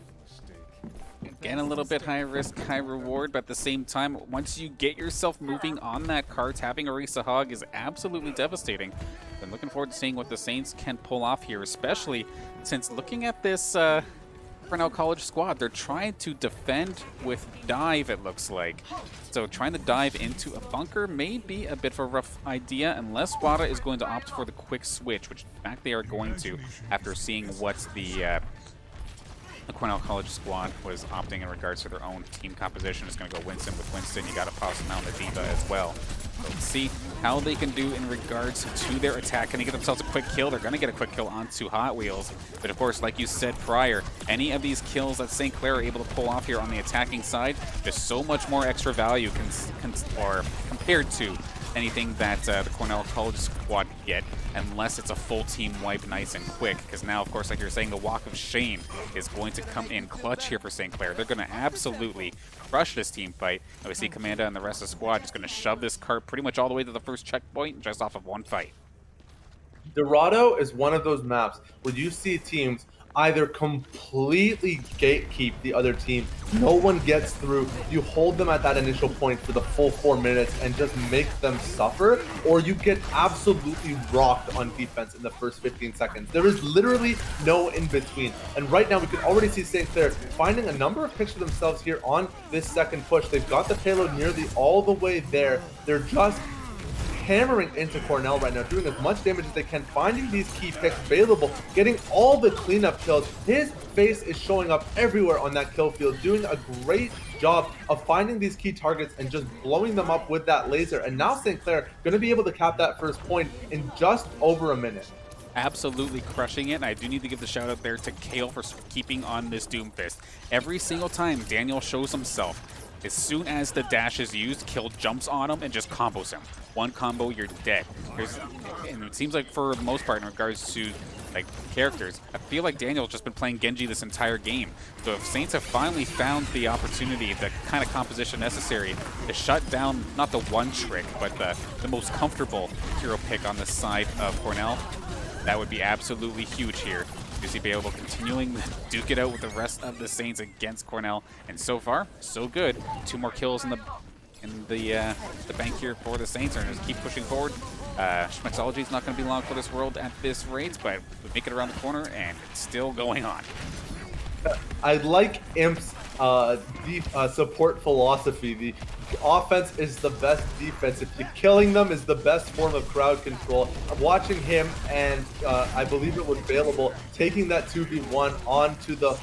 Again, a little bit high risk, high reward, but at the same time, once you get yourself moving on that cart, having Orisa Hog is absolutely devastating. I'm looking forward to seeing what the Saints can pull off here, especially since looking at this Cornell College squad, they're trying to defend with dive, it looks like. So trying to dive into a bunker may be a bit of a rough idea unless Wada is going to opt for the quick switch, which in fact they are going to after seeing what the Cornell College squad was opting in regards to their own team composition. It's going to go Winston with Winston. You got to toss him out on the Diva as well. So let's see how they can do in regards to their attack. Can they get themselves a quick kill? They're going to get a quick kill onto Hot Wheels. But of course, like you said prior, any of these kills that St. Clair are able to pull off here on the attacking side, there's so much more extra value compared to anything that the Cornell College squad can get, unless it's a full team wipe nice and quick. Because now, of course, like you're saying, the Walk of Shame is going to come in clutch here for St. Clair. They're going to absolutely crush this team fight. And we see Commanda and the rest of the squad just going to shove this cart pretty much all the way to the first checkpoint just off of one fight. Dorado is one of those maps where you see teams either completely gatekeep the other team, no one gets through, you hold them at that initial point for the full 4 minutes and just make them suffer, or you get absolutely rocked on defense in the first 15 seconds. There is literally no in between. And right now we can already see St. Clair finding a number of picks for themselves here on this second push. They've got the payload nearly all the way there. They're just hammering into Cornell right now, doing as much damage as they can, finding these key picks available, getting all the cleanup kills. His face is showing up everywhere on that kill field, doing a great job of finding these key targets and just blowing them up with that laser. And now St. Clair going to be able to cap that first point in just over a minute. Absolutely crushing it, and I do need to give the shout out there to Kale for keeping on this Doomfist. Every single time Daniel shows himself, as soon as the dash is used, Kill jumps on him and just combos him. One combo, you're dead. And it seems like for the most part in regards to like characters, I feel like Daniel's just been playing Genji this entire game. So if Saints have finally found the opportunity, the kind of composition necessary to shut down not the one trick, but the most comfortable hero pick on the side of Cornell, that would be absolutely huge here. You see Beowulf continuing to duke it out with the rest of the Saints against Cornell, and so far, so good. 2 more kills in the bank here for the Saints, and just keep pushing forward. Schmexology is not going to be long for this world at this rate, but we make it around the corner, and it's still going on. I like Imp's support philosophy. The offense is the best defense. If you're killing them is the best form of crowd control. I'm watching him, and I believe it was available, taking that 2v1 onto the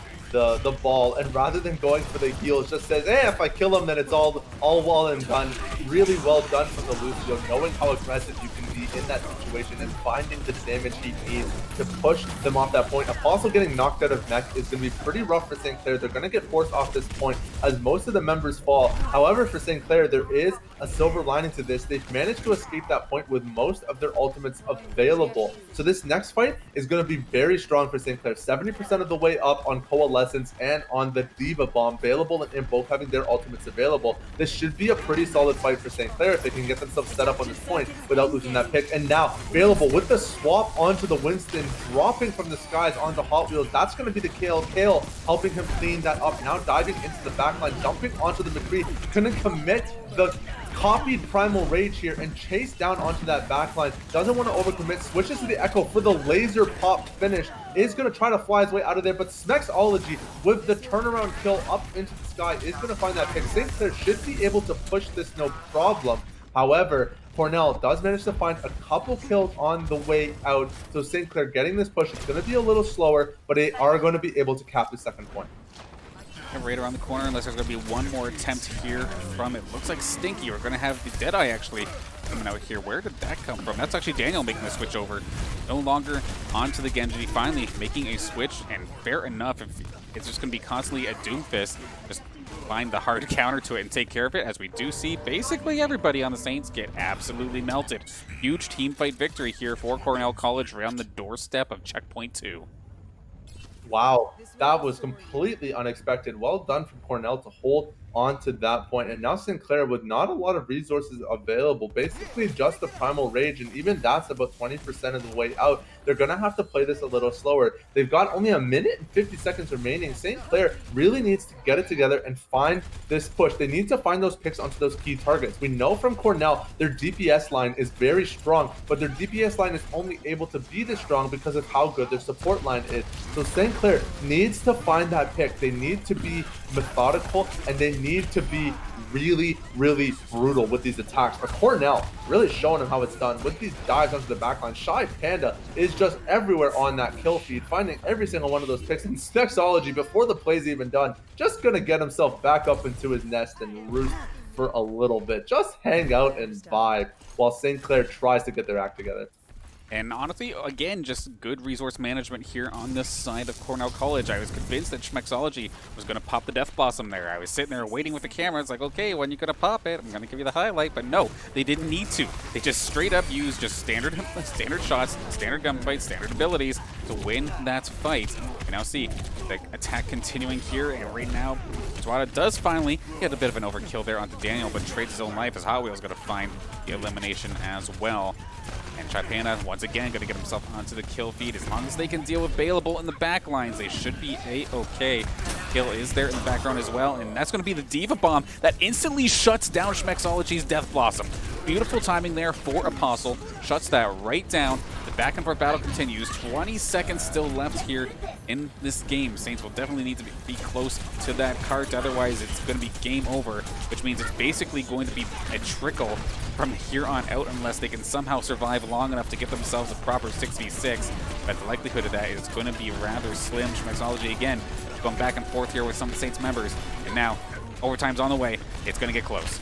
ball, and rather than going for the heals, just says, hey, if I kill him, then it's all well and done. Really well done from the Lucio, knowing how aggressive you can be in that situation and finding the damage he needs to push them off that point. Apostle getting knocked out of mech is going to be pretty rough for St. Clair. They're going to get forced off this point as most of the members fall. However, for St. Clair, there is a silver lining to this. They've managed to escape that point with most of their ultimates available. So this next fight is going to be very strong for St. Clair. 70% of the way up on Coalescence and on the Diva Bomb available, and both having their ultimates available. This should be a pretty solid fight for St. Clair if they can get themselves set up on this point without losing that pick. And now available with the swap onto the Winston, dropping from the skies onto Hot Wheels. That's going to be the Kale helping him clean that up. Now diving into the backline, jumping onto the McCree, couldn't commit the copied Primal Rage here and chased down onto that backline. Doesn't want to overcommit, switches to the Echo for the laser pop finish. Is going to try to fly his way out of there, but Smexology with the turnaround kill up into the sky is going to find that pick. St. Clair should be able to push this no problem. However, Cornell does manage to find a couple kills on the way out, so St. Clair getting this push, it's going to be a little slower, but they are going to be able to cap the second point. Right around the corner, unless there's going to be one more attempt here from it. Looks like Stinky. We're going to have the Deadeye actually coming out here. Where did that come from? That's actually Daniel making the switch over. No longer onto the Genji. Finally making a switch, and fair enough. If it's just going to be constantly a Doomfist, just find the hard counter to it and take care of it, as we do see basically everybody on the Saints get absolutely melted. Huge team fight victory here for Cornell College around the doorstep of checkpoint 2. Wow, that was completely unexpected. Well done from Cornell to hold on to that point. And now St. Clair with not a lot of resources available, basically just the Primal Rage, and even that's about 20% of the way out. They're going to have to play this a little slower. They've got only 1 minute and 50 seconds remaining. St. Clair really needs to get it together and find this push. They need to find those picks onto those key targets. We know from Cornell their DPS line is very strong, but their DPS line is only able to be this strong because of how good their support line is. So St. Clair needs to find that pick. They need to be methodical, and they need to be really, really brutal with these attacks. But Cornell really showing them how it's done with these dives onto the backline. Shy Panda is just everywhere on that kill feed, finding every single one of those picks. And Smexology, before the play's even done, just gonna get himself back up into his nest and roost for a little bit. Just hang out and vibe while St. Clair tries to get their act together. And honestly, again, just good resource management here on this side of Cornell College. I was convinced that Schmexology was going to pop the Death Blossom there. I was sitting there waiting with the camera. It's like, okay, when you going to pop it? I'm going to give you the highlight. But no, they didn't need to. They just straight up used just standard shots, standard gunfights, standard abilities to win that fight. You now see the attack continuing here. And right now, Zwada does finally get a bit of an overkill there onto Daniel, but trades his own life as Hot Wheels going to find the elimination as well. And Chipana, once again, going to get himself onto the kill feed. As long as they can deal with Bailable in the back lines, they should be A-okay. Kill is there in the background as well, and that's going to be the Diva Bomb that instantly shuts down Schmexology's Death Blossom. Beautiful timing there for Apostle. Shuts that right down. The back and forth battle continues. 20 seconds still left here in this game. Saints will definitely need to be close to that cart. Otherwise, it's going to be game over, which means it's basically going to be a trickle from here on out unless they can somehow survive long enough to get themselves a proper 6v6. But the likelihood of that is going to be rather slim. Schmexology, again, going back and forth here with some of the Saints members. And now, overtime's on the way. It's going to get close.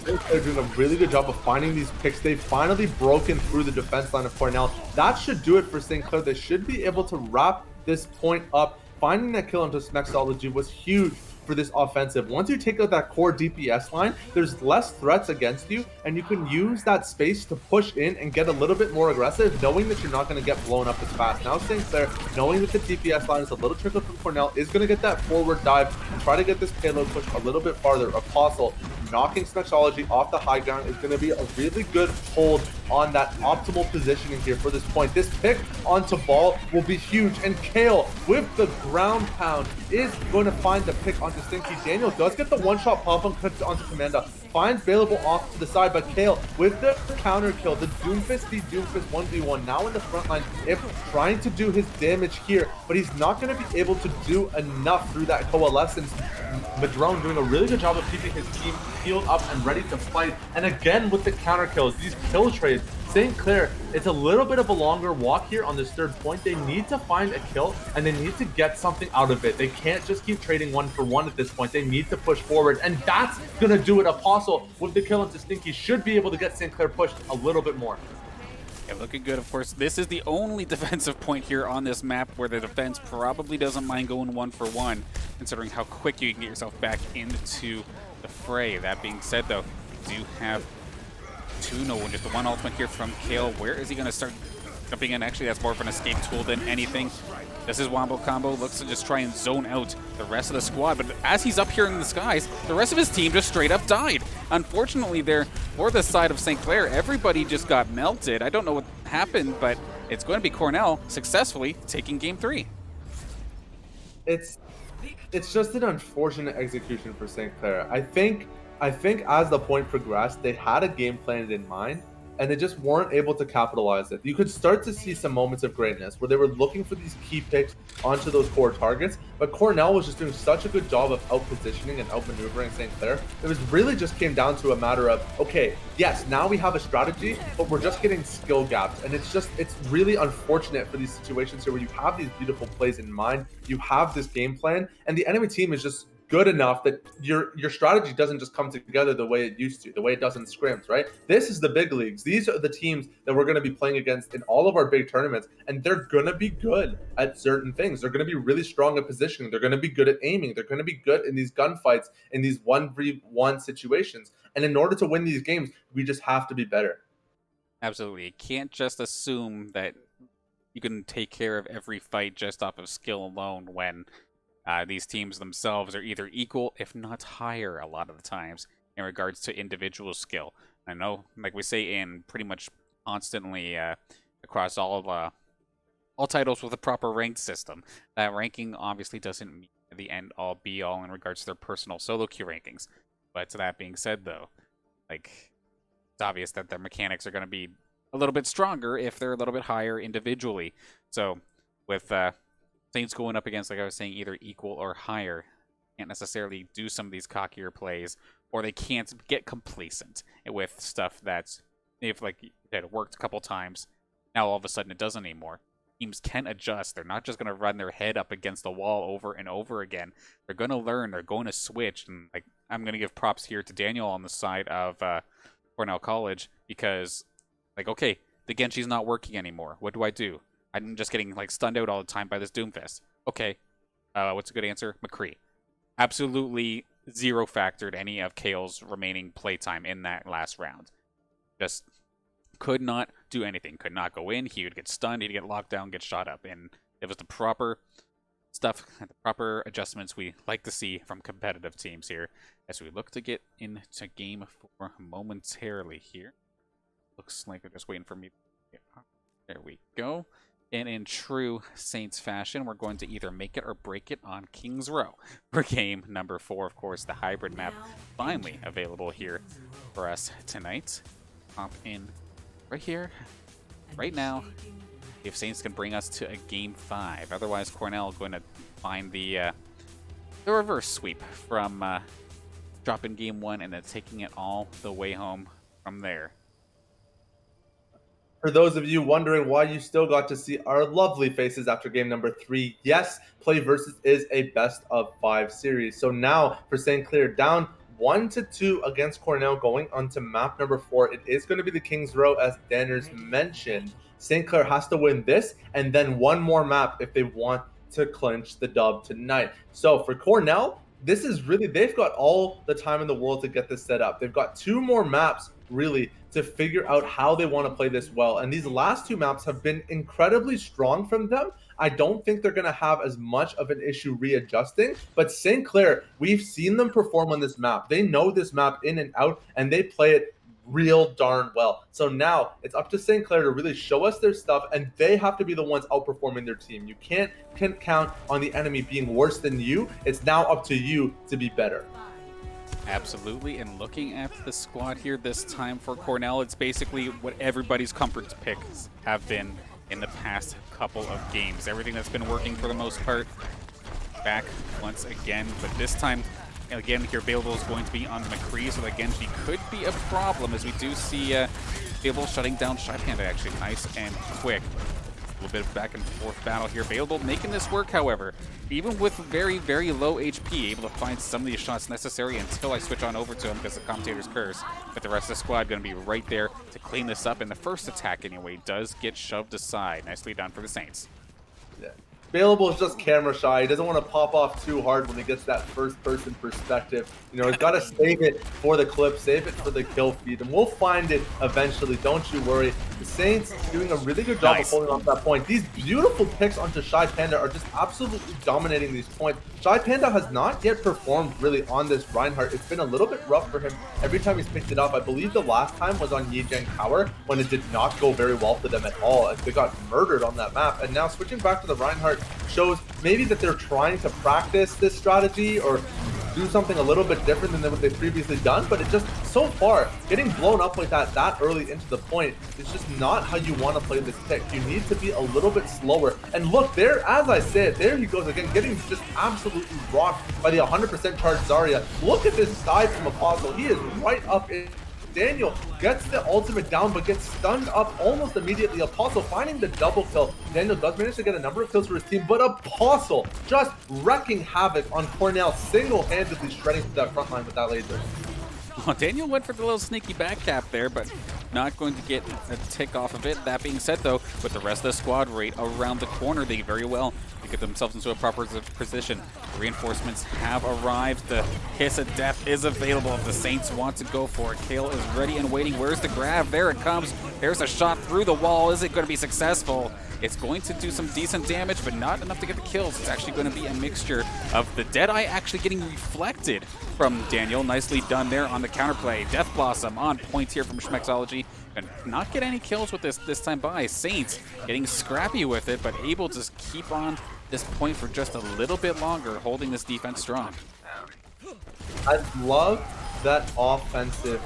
They're doing a really good job of finding these picks. They've finally broken through the defense line of Cornell. That should do it for St. Clair. They should be able to wrap this point up. Finding that kill into Smexology was huge for this offensive. Once you take out that core DPS line, there's less threats against you, and you can use that space to push in and get a little bit more aggressive, knowing that you're not going to get blown up as fast. Now St. Clair, knowing that the DPS line is a little trickle from Cornell, is going to get that forward dive and try to get this payload push a little bit farther. Apostle knocking Smexology off the high ground is going to be a really good hold on that optimal positioning here for this point. This pick onto ball will be huge, and Kale with the ground pound is going to find the pick onto Stinky. Daniel does get the one-shot pop on onto Commanda, finds Bailable off to the side, but Kale with the counter kill, the Doomfist v Doomfist 1v1 now in the front line, if trying to do his damage here, but he's not going to be able to do enough through that coalescence. Madrone doing a really good job of keeping his team healed up and ready to fight, and again with the counter kills, these kill trades. St. Clair, it's a little bit of a longer walk here on this third point. They need to find a kill, and they need to get something out of it. They can't just keep trading one for one at this point. They need to push forward, and that's going to do it. Apostle with the kill into Stinky should be able to get St. Clair pushed a little bit more. Yeah, looking good. Of course, this is the only defensive point here on this map where the defense probably doesn't mind going 1-for-1, considering how quick you can get yourself back into the fray. That being said, though, you do have just the one ultimate here from Kale. Where is he going to start jumping in? Actually, that's more of an escape tool than anything. This is Wombo Combo. Looks to just try and zone out the rest of the squad. But as he's up here in the skies, the rest of his team just straight up died. Unfortunately, there for the side of St. Clair, everybody just got melted. I don't know what happened, but it's going to be Cornell successfully taking Game 3. It's just an unfortunate execution for St. Clair. I think I think as the point progressed, they had a game plan in mind, and they just weren't able to capitalize it. You could start to see some moments of greatness where they were looking for these key picks onto those core targets, but Cornell was just doing such a good job of out-positioning and out-maneuvering St. Clair. It was really just came down to a matter of, okay, yes, now we have a strategy, but we're just getting skill gaps, and it's really unfortunate for these situations here where you have these beautiful plays in mind, you have this game plan, and the enemy team is just good enough that your strategy doesn't just come together the way it used to, the way it does in scrims, right? This is the big leagues. These are the teams that we're going to be playing against in all of our big tournaments, and they're going to be good at certain things. They're going to be really strong at positioning. They're going to be good at aiming. They're going to be good in these gunfights, in these 1v1 situations. And in order to win these games, we just have to be better. Absolutely. You can't just assume that you can take care of every fight just off of skill alone when these teams themselves are either equal, if not higher, a lot of the times in regards to individual skill. I know, like we say in pretty much constantly across all titles with a proper ranked system, that ranking obviously doesn't mean the end-all be-all in regards to their personal solo queue rankings. But to that being said, though, like, it's obvious that their mechanics are going to be a little bit stronger if they're a little bit higher individually. So with Saints going up against, like I was saying, either equal or higher, can't necessarily do some of these cockier plays, or they can't get complacent with stuff that's, if like it worked a couple times, now all of a sudden it doesn't anymore. Teams can adjust. They're not just going to run their head up against the wall over and over again. They're going to learn. They're going to switch. And like, I'm going to give props here to Daniel on the side of Cornell College, because, like, okay, the Genshi's not working anymore. What do? I'm just getting like stunned out all the time by this Doomfist. Okay, what's a good answer? McCree. Absolutely zero factored any of Kale's remaining playtime in that last round. Just could not do anything. Could not go in. He would get stunned. He'd get locked down, get shot up. And it was the proper stuff, the proper adjustments we like to see from competitive teams here as we look to get into game 4 momentarily here. Looks like they're just waiting for me. There we go. And in true Saints fashion, we're going to either make it or break it on King's Row for game number 4. Of course, the hybrid map finally available here for us tonight. Hop in right here, right now, if Saints can bring us to a game 5. Otherwise, Cornell going to find the reverse sweep from dropping game 1 and then taking it all the way home from there. For those of you wondering why you still got to see our lovely faces after game number 3, yes, PlayVS is a best of 5 series. So now for St. Clair, down 1-2 against Cornell, going on to map number 4. It is going to be the King's Row, as Danners mentioned. St. Clair has to win this and then one more map if they want to clinch the dub tonight. So for Cornell, this is really, they've got all the time in the world to get this set up. They've got 2 more maps really to figure out how they want to play this well. And these last 2 maps have been incredibly strong from them. I don't think they're going to have as much of an issue readjusting. But St. Clair, we've seen them perform on this map. They know this map in and out, and they play it real darn well. So now it's up to St. Clair to really show us their stuff, and they have to be the ones outperforming their team. You can't count on the enemy being worse than you. It's now up to you to be better. Absolutely, and looking at the squad here this time for Cornell, it's basically what everybody's comfort picks have been in the past couple of games. Everything that's been working for the most part back once again, but this time, again, here Available is going to be on McCree, so again, she could be a problem, as we do see Available shutting down Shy Panda actually nice and quick. A little bit of back and forth battle here. Available making this work, however, even with very, very low HP, able to find some of these shots necessary until I switch on over to him because the commentator's curse. But the rest of the squad going to be right there to clean this up. And the first attack, anyway, does get shoved aside. Nicely done for the Saints. Yeah. Available is just camera shy. He doesn't want to pop off too hard when he gets that first-person perspective. You know, he's got to save it for the clip, save it for the kill feed, and we'll find it eventually. Don't you worry. The Saints doing a really good job of holding off that point. These beautiful picks onto Shy Panda are just absolutely dominating these points. Shy Panda has not yet performed really on this Reinhardt. It's been a little bit rough for him every time he's picked it up. I believe the last time was on Yijang Tower when it did not go very well for them at all, as they got murdered on that map. And now switching back to the Reinhardt shows maybe that they're trying to practice this strategy, or do something a little bit different than what they've previously done, but it just, so far, getting blown up like that early into the point is just not how you want to play this pick. You need to be a little bit slower. And look, there, as I said, there he goes again, getting just absolutely rocked by the 100% charged Zarya. Look at this dive from Apostle. He is right up in. Daniel gets the ultimate down, but gets stunned up almost immediately. Apostle finding the double kill. Daniel does manage to get a number of kills for his team, but Apostle just wrecking havoc on Cornell, single-handedly shredding through that front line with that laser. Well, Daniel went for the little sneaky back cap there, but not going to get a tick off of it. That being said, though, with the rest of the squad right around the corner, they very well get themselves into a proper position. Reinforcements have arrived. The kiss of death is available if the Saints want to go for it. Kale is ready and waiting. Where's the grab? There it comes. There's a shot through the wall. Is it going to be successful? It's going to do some decent damage, but not enough to get the kills. It's actually going to be a mixture of the Deadeye actually getting reflected from Daniel. Nicely done there on the counterplay. Death Blossom on point here from Schmexology. And not get any kills with this time by. Saints getting scrappy with it, but able to keep on this point for just a little bit longer, holding this defense strong. I love that offensive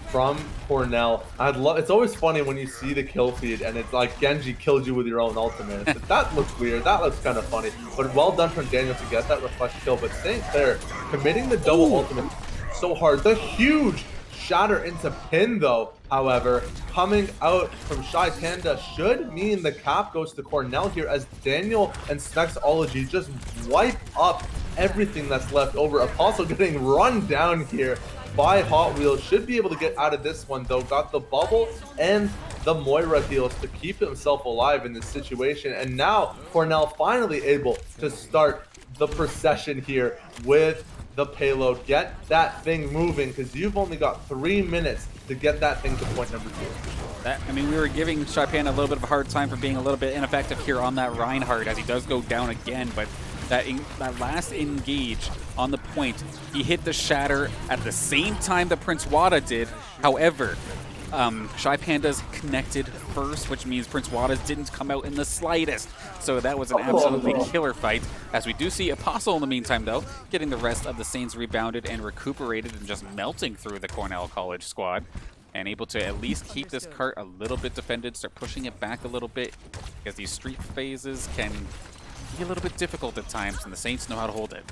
from Cornell. It's always funny when you see the kill feed and it's like Genji killed you with your own ultimate. That looks weird. That looks kind of funny. But well done from Daniel to get that reflect kill. But St. Clair committing the double ultimate so hard. The huge shatter into pin though, however, coming out from Shy Panda should mean the cap goes to Cornell here as Daniel and Smexology just wipe up everything that's left over. Apostle getting run down here by Hot Wheels. Should be able to get out of this one though. Got the bubble and the Moira heals to keep himself alive in this situation. And now Cornell finally able to start the procession here with the payload. Get that thing moving because you've only got 3 minutes to get that thing to point number 2. I mean, we were giving Sharpan a little bit of a hard time for being a little bit ineffective here on that Reinhardt as he does go down again, but that last engage on the point, he hit the shatter at the same time that Prince Wada did. However, Shy Panda's connected first, which means Prince Wada's didn't come out in the slightest. So that was an absolutely killer fight. As we do see Apostle in the meantime, though, getting the rest of the Saints rebounded and recuperated and just melting through the Cornell College squad. And able to at least keep this cart a little bit defended, start pushing it back a little bit, because these streak phases can be a little bit difficult at times, and the Saints know how to hold it.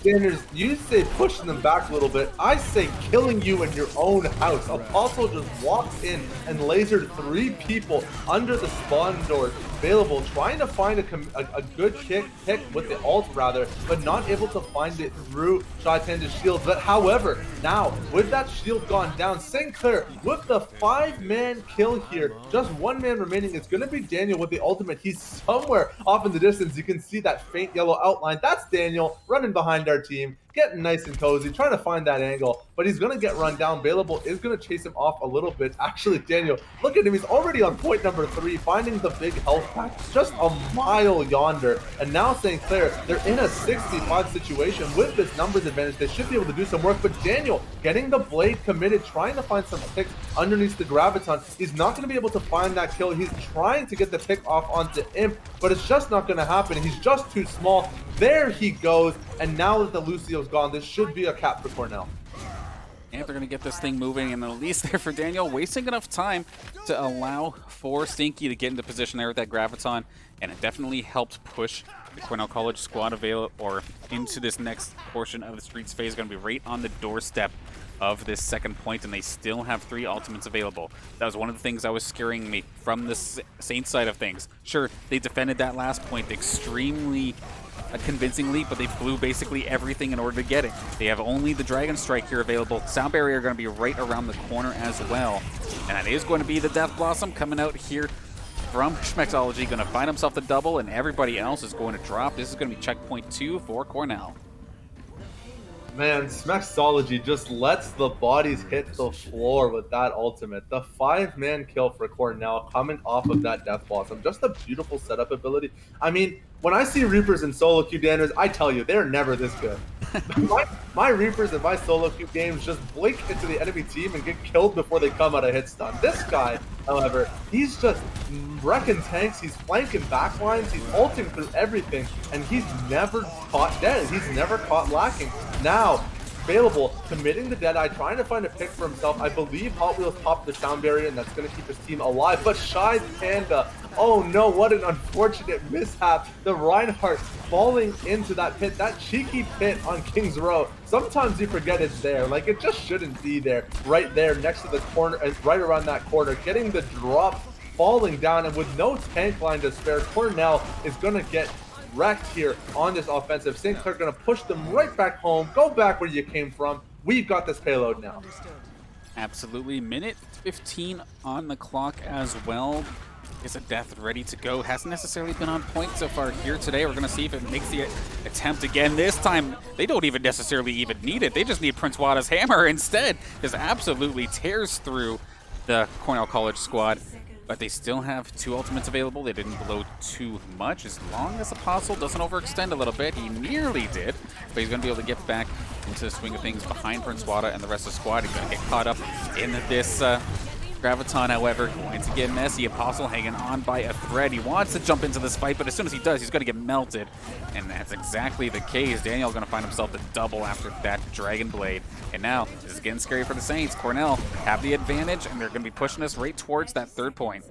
Sanders, you say pushing them back a little bit. I say killing you in your own house. Apostle just walks in and lasered 3 people under the spawn doors available, trying to find a good pick with the ult rather, but not able to find it through Shy Panda's shield. But however, now with that shield gone down, St. Clair with the 5-man kill here, just 1 man remaining. It's going to be Daniel with the ultimate. He's somewhere off in the distance. You can see that faint yellow outline. That's Daniel running behind our team, getting nice and cozy, trying to find that angle, but he's going to get run down. Bailable is going to chase him off a little bit. Actually, Daniel, look at him. He's already on point number 3, finding the big health pack just a mile yonder. And now St. Clair, they're in a 65 situation with this numbers advantage. They should be able to do some work, but Daniel getting the blade committed, trying to find some picks underneath the Graviton. He's not going to be able to find that kill. He's trying to get the pick off onto Imp, but it's just not going to happen. He's just too small. There he goes, and now that the Lucio's gone, this should be a cap for Cornell. And they're going to get this thing moving, and at least there for Daniel, wasting enough time to allow for Stinky to get into position there with that Graviton, and it definitely helped push the Cornell College squad into this next portion of the Streets phase. Going to be right on the doorstep of this second point, and they still have 3 ultimates available. That was one of the things that was scaring me from the Saints side of things. Sure, they defended that last point extremely convincingly, but they blew basically everything in order to get it. They have only the Dragon Strike here available. Sound Barrier going to be right around the corner as well. And that is going to be the Death Blossom coming out here from Schmexology. Going to find himself the double, and everybody else is going to drop. This is going to be checkpoint 2 for Cornell. Man, Smexology just lets the bodies hit the floor with that ultimate. The 5-man kill for Cornell coming off of that Death Blossom. Just a beautiful setup ability. I mean, when I see Reapers in solo queue Danners, I tell you, they're never this good. my Reapers in my solo queue games just blink into the enemy team and get killed before they come out of hit stun. This guy, however, he's just wrecking tanks, he's flanking backlines, he's ulting through everything, and he's never caught dead. He's never caught lacking. Now, available, committing the Deadeye, trying to find a pick for himself. I believe Hot Wheels popped the sound barrier, and that's going to keep his team alive. But Shy Panda, oh no, what an unfortunate mishap. The Reinhardt falling into that pit, that cheeky pit on King's Row. Sometimes you forget it's there. Like, it just shouldn't be there. Right there next to the corner, right around that corner, getting the drop, falling down, and with no tank line to spare, Cornell is going to get wrecked here on this offensive. St. Clair going to push them right back home. Go back where you came from. We've got this payload now. Absolutely. Minute 15 on the clock as well. Is a death ready to go. Hasn't necessarily been on point so far here today. We're going to see if it makes the attempt again. This time, they don't even necessarily even need it. They just need Prince Wada's hammer instead. Just absolutely tears through the Cornell College squad. But they still have 2 ultimates available. They didn't blow too much. As long as Apostle doesn't overextend a little bit. He nearly did. But he's going to be able to get back into the swing of things behind Prince Wada and the rest of the squad. He's going to get caught up in this Graviton, however, going to get messy. Apostle hanging on by a thread. He wants to jump into this fight, but as soon as he does, he's going to get melted. And that's exactly the case. Daniel going to find himself the double after that Dragon Blade. And now, this is getting scary for the Saints. Cornell have the advantage, and they're going to be pushing us right towards that 3rd point.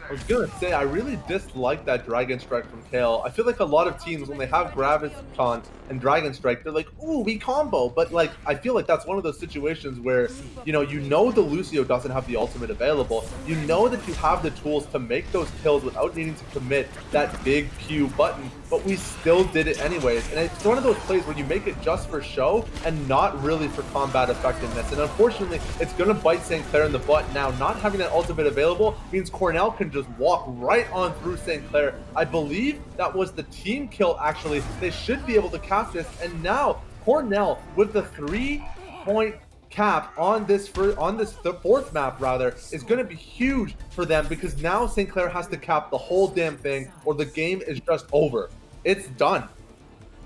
I was gonna say, I really dislike that Dragon Strike from Kale. I feel like a lot of teams, when they have Graviton and Dragon Strike, they're like, ooh, we combo. But like, I feel like that's one of those situations where, you know the Lucio doesn't have the ultimate available. You know that you have the tools to make those kills without needing to commit that big Q button, but we still did it anyways. And it's one of those plays where you make it just for show and not really for combat effectiveness. And unfortunately, it's gonna bite St. Clair in the butt now. Not having that ultimate available means Cornell can just walk right on through St. Clair. I believe that was the team kill, actually. They should be able to cap this. And now Cornell, with the 3-point cap on the 4th map rather, is going to be huge for them, because now St. Clair has to cap the whole damn thing or the game is just over. It's done.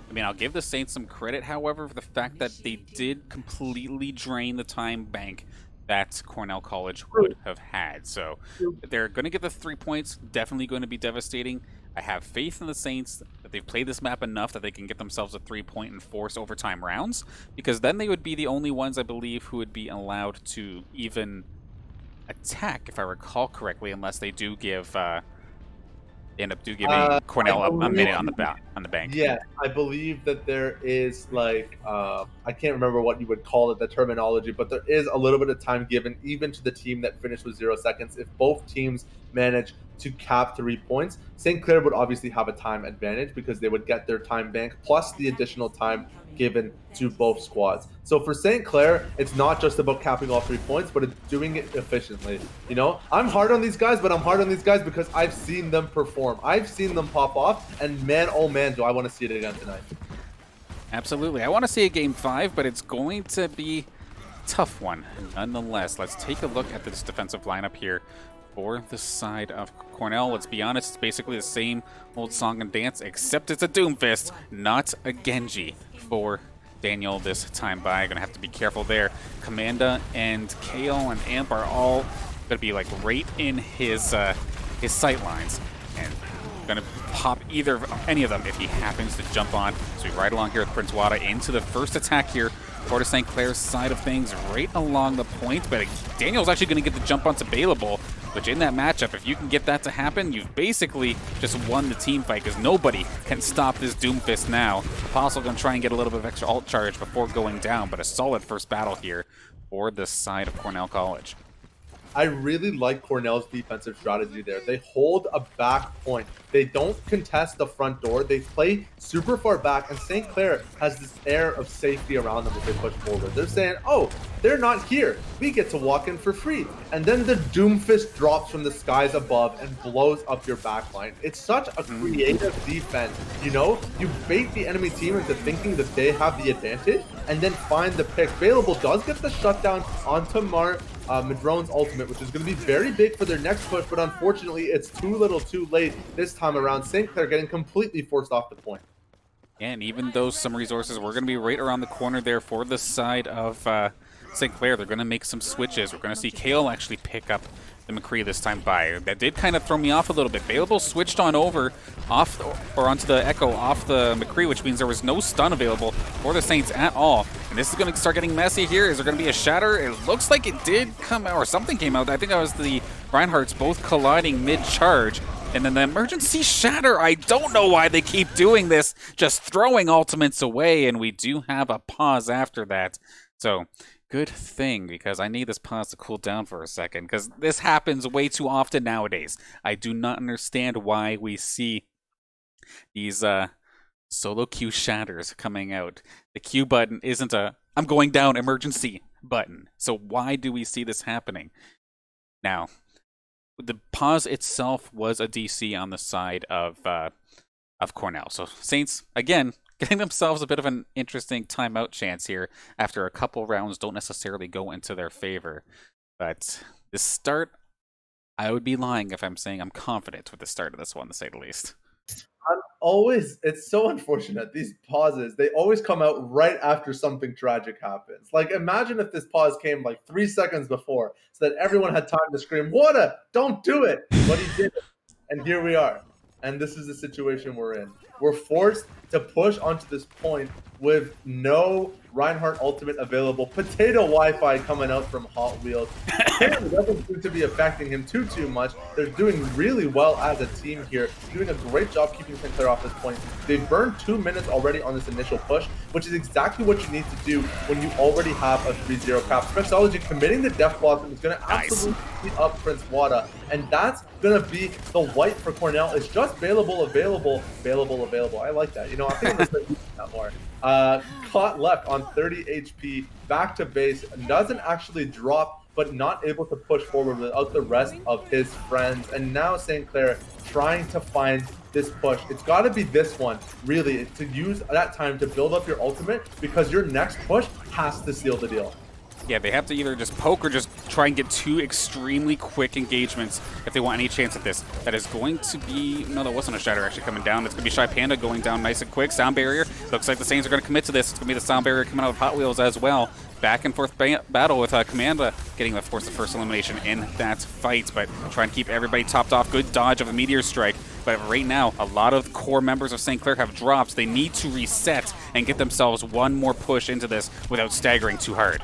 I mean, I'll give the Saints some credit, however, for the fact that they did completely drain the time bank that Cornell College would have had. So they're going to get the 3 points, definitely going to be devastating. I have faith in the Saints that they've played this map enough that they can get themselves a 3-point and force overtime rounds, because then they would be the only ones, I believe, who would be allowed to even attack, if I recall correctly, unless they do give end up giving Cornell a minute on the bank. Yeah, I believe that there is, like, I can't remember what you would call it, the terminology, but there is a little bit of time given even to the team that finished with 0 seconds. If both teams manage to cap 3 points, St. Clair would obviously have a time advantage because they would get their time bank plus the additional time given to both squads. So for St. Clair, it's not just about capping all 3 points, but it's doing it efficiently. You know, I'm hard on these guys, but I'm hard on these guys because I've seen them perform. I've seen them pop off, and man, oh man, do I want to see it again tonight. Absolutely. I want to see a game 5, but it's going to be a tough one nonetheless. Let's take a look at this defensive lineup here for the side of Cornell. Let's be honest, it's basically the same old song and dance, except it's a Doomfist, not a Genji for Daniel this time by. Gonna have to be careful there. Commanda and Kale and Amp are all gonna be like right in his sight lines, and gonna pop any of them if he happens to jump on. So we ride along here with Prince Wada into the first attack here for the St. Clair's side of things, right along the point. But Daniel's actually gonna get the jump onto Bailable, which in that matchup, if you can get that to happen, you've basically just won the team fight, because nobody can stop this Doomfist now. Apostle going to try and get a little bit of extra ult charge before going down, but a solid first battle here for the side of Cornell College. I really like Cornell's defensive strategy there. They hold a back point. They don't contest the front door. They play super far back, and St. Clair has this air of safety around them as they push forward. They're saying, oh, they're not here. We get to walk in for free. And then the Doomfist drops from the skies above and blows up your backline. It's such a creative defense. You know, you bait the enemy team into thinking that they have the advantage and then find the pick. Available does get the shutdown onto Madrone's ultimate, which is going to be very big for their next push, but unfortunately it's too little too late this time around. St. Clair getting completely forced off the point. And even though some resources were going to be right around the corner there for the side of St. Clair, they're going to make some switches. We're going to see Kale actually pick up the McCree this time by. That did kind of throw me off a little bit. Available switched on over onto the Echo off the McCree, which means there was no stun available for the Saints at all. And this is going to start getting messy here. Is there going to be a shatter? It looks like it did come out, or something came out. I think that was the Reinhardts both colliding mid-charge. And then the emergency shatter. I don't know why they keep doing this, just throwing ultimates away, and we do have a pause after that. So, good thing, because I need this pause to cool down for a second, because this happens way too often nowadays. I do not understand why we see these solo Q shatters coming out. The Q button isn't a "I'm going down" emergency button. So why do we see this happening? Now, the pause itself was a DC on the side of Cornell. So Saints, again, getting themselves a bit of an interesting timeout chance here after a couple rounds don't necessarily go into their favor. But the start, I would be lying if I'm saying I'm confident with the start of this one, to say the least. It's so unfortunate. These pauses, they always come out right after something tragic happens. Like, imagine if this pause came like 3 seconds before so that everyone had time to scream, "Wada, don't do it!" But he did it. And here we are. And this is the situation we're in. We're forced to push onto this point with no Reinhardt ultimate available. Potato Wi-Fi coming out from Hot Wheels. It doesn't seem to be affecting him too much. They're doing really well as a team here, doing a great job keeping St. Clair off this point. They've burned 2 minutes already on this initial push, which is exactly what you need to do when you already have a 3-0 cap. Spexology committing the Death Blossom is going to absolutely beat up Prince Wada, and that's going to be the white for Cornell. It's just available. I like that. You know, I think I'm going to use that more. Caught left on 30 HP, back to base, doesn't actually drop, but not able to push forward without the rest of his friends. And now St. Clair trying to find this push. It's got to be this one, really, to use that time to build up your ultimate, because your next push has to seal the deal. Yeah, they have to either just poke or just try and get 2 extremely quick engagements if they want any chance at this. That is going to be... No, that wasn't a shatter actually coming down. It's going to be Shy Panda going down nice and quick. Sound barrier. Looks like the Saints are going to commit to this. It's going to be the sound barrier coming out of Hot Wheels as well. Back and forth battle with Commanda getting, of course, the first elimination in that fight. But trying to keep everybody topped off. Good dodge of a Meteor Strike. But right now, a lot of core members of St. Clair have dropped. They need to reset and get themselves one more push into this without staggering too hard.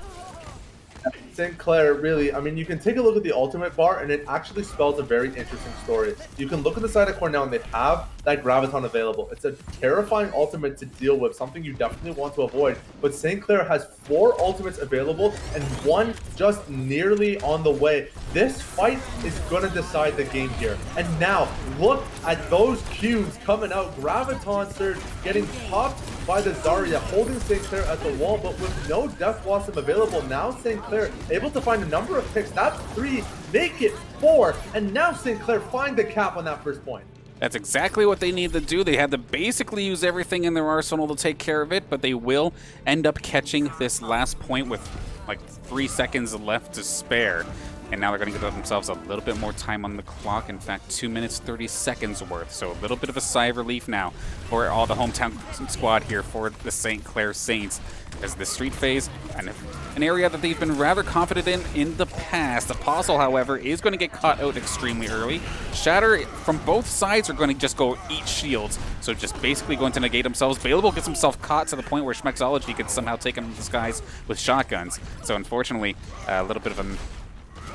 St. Clair, really, I mean, you can take a look at the ultimate bar, and it actually spells a very interesting story. You can look at the side of Cornell, and they have that Graviton available. It's a terrifying ultimate to deal with, something you definitely want to avoid. But St. Clair has 4 ultimates available, and 1 just nearly on the way. This fight is going to decide the game here. And now, look at those Qs coming out. Graviton Surge getting popped by the Zarya, holding St. Clair at the wall, but with no Death Blossom available. Now St. Clair able to find a number of picks. That's 3, make it 4, and now St. Clair find the cap on that first point. That's exactly what they need to do. They had to basically use everything in their arsenal to take care of it, but they will end up catching this last point with like 3 seconds left to spare. And now they're going to give themselves a little bit more time on the clock. In fact, 2 minutes, 30 seconds worth. So a little bit of a sigh of relief now for all the hometown squad here for the St. Clair Saints. As the street phase, and an area that they've been rather confident in the past. Apostle, however, is going to get caught out extremely early. Shatter from both sides are going to just go eat shields. So just basically going to negate themselves. Bailable gets himself caught to the point where Schmexology could somehow take him in disguise with shotguns. So unfortunately, a little bit of an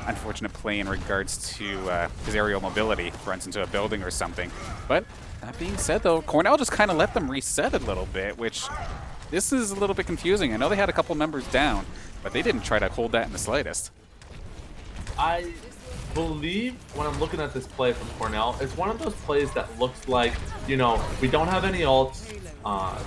unfortunate play in regards to his aerial mobility. Runs into a building or something. But that being said, though, Cornell just kind of let them reset a little bit, which... This is a little bit confusing. I know they had a couple members down, but they didn't try to hold that in the slightest. I believe when I'm looking at this play from Cornell, it's one of those plays that looks like, you know, we don't have any ults.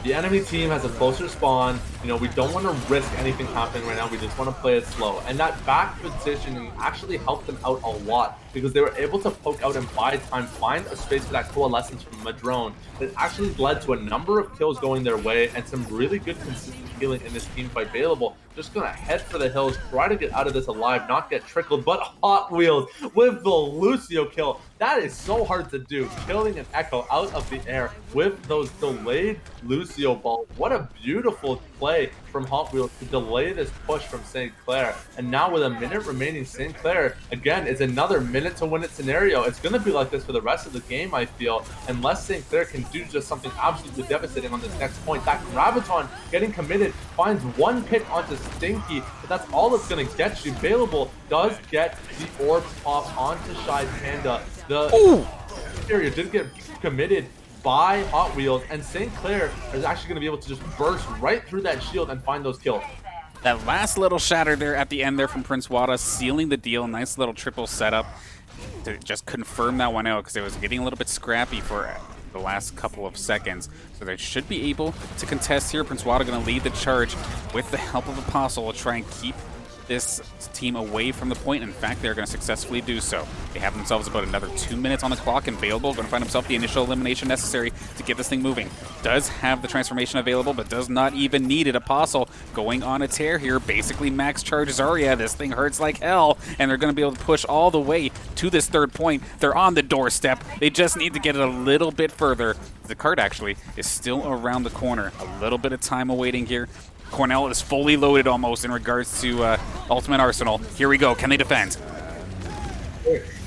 The enemy team has a closer spawn. You know, we don't want to risk anything happening right now. We just want to play it slow. And that back positioning actually helped them out a lot because they were able to poke out and buy time, find a space for that coalescence from Madrone that actually led to a number of kills going their way and some really good consistent healing in this team fight. Bailable just gonna head for the hills, try to get out of this alive, not get trickled, but Hot Wheels with the Lucio kill. That is so hard to do, killing an Echo out of the air with those delayed Lucio balls. What a beautiful play from Hot Wheels to delay this push from St. Clair. And now with a minute remaining, St. Clair, again, is another minute to win it scenario. It's going to be like this for the rest of the game, I feel, unless St. Clair can do just something absolutely devastating on this next point. That Graviton getting committed finds one pick onto Stinky, but that's all it's going to get you. Available does get the orb pop onto Shy Panda. The area did get committed by Hot Wheels, and St. Clair is actually going to be able to just burst right through that shield and find those kills. That last little shatter there at the end there from Prince Wada, sealing the deal. Nice little triple setup to just confirm that one out, because it was getting a little bit scrappy for the last couple of seconds. So they should be able to contest here. Prince Wada going to lead the charge with the help of Apostle to try and keep this team away from the point. In fact, they're going to successfully do so. They have themselves about another 2 minutes on the clock, and Available going to find himself the initial elimination necessary to get this thing moving. Does have the transformation available, but does not even need it. Apostle going on a tear here, basically max charge Zarya. This thing hurts like hell, and they're going to be able to push all the way to this third point. They're on the doorstep. They just need to get it a little bit further. The card actually is still around the corner. A little bit of time awaiting here. Cornell is fully loaded almost in regards to Ultimate Arsenal. Here we go. Can they defend?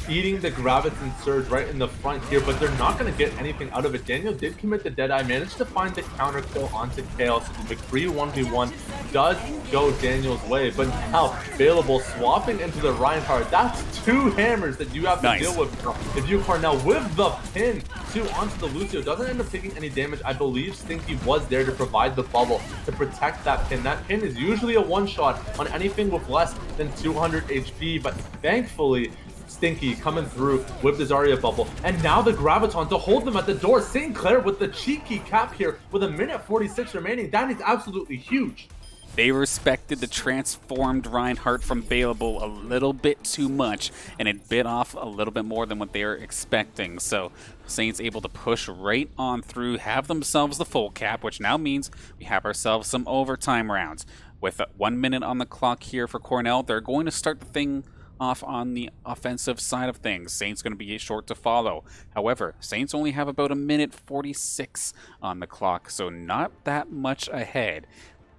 Eating the Graviton Surge right in the front here, but they're not going to get anything out of it. Daniel did commit the Deadeye, managed to find the counter kill onto Kale, so the McCree 1v1 does go Daniel's way, but now Available swapping into the Reinhardt. That's two hammers that you have to deal with now. If you Cornell with the pin two onto the Lucio, doesn't end up taking any damage. I believe Stinky was there to provide the bubble to protect that pin. That pin is usually a one-shot on anything with less than 200 HP, but thankfully Stinky coming through with the Zarya bubble, and now the Graviton to hold them at the door. St. Clair with the cheeky cap here with a minute 46 remaining. That is absolutely huge. They respected the transformed Reinhardt from Available a little bit too much, and it bit off a little bit more than what they were expecting. So Saints able to push right on through, have themselves the full cap, which now means we have ourselves some overtime rounds. With 1 minute on the clock here for Cornell, they're going to start the thing off on the offensive side of things. Saints going to be short to follow. However, Saints only have about a minute 46 on the clock, so not that much ahead.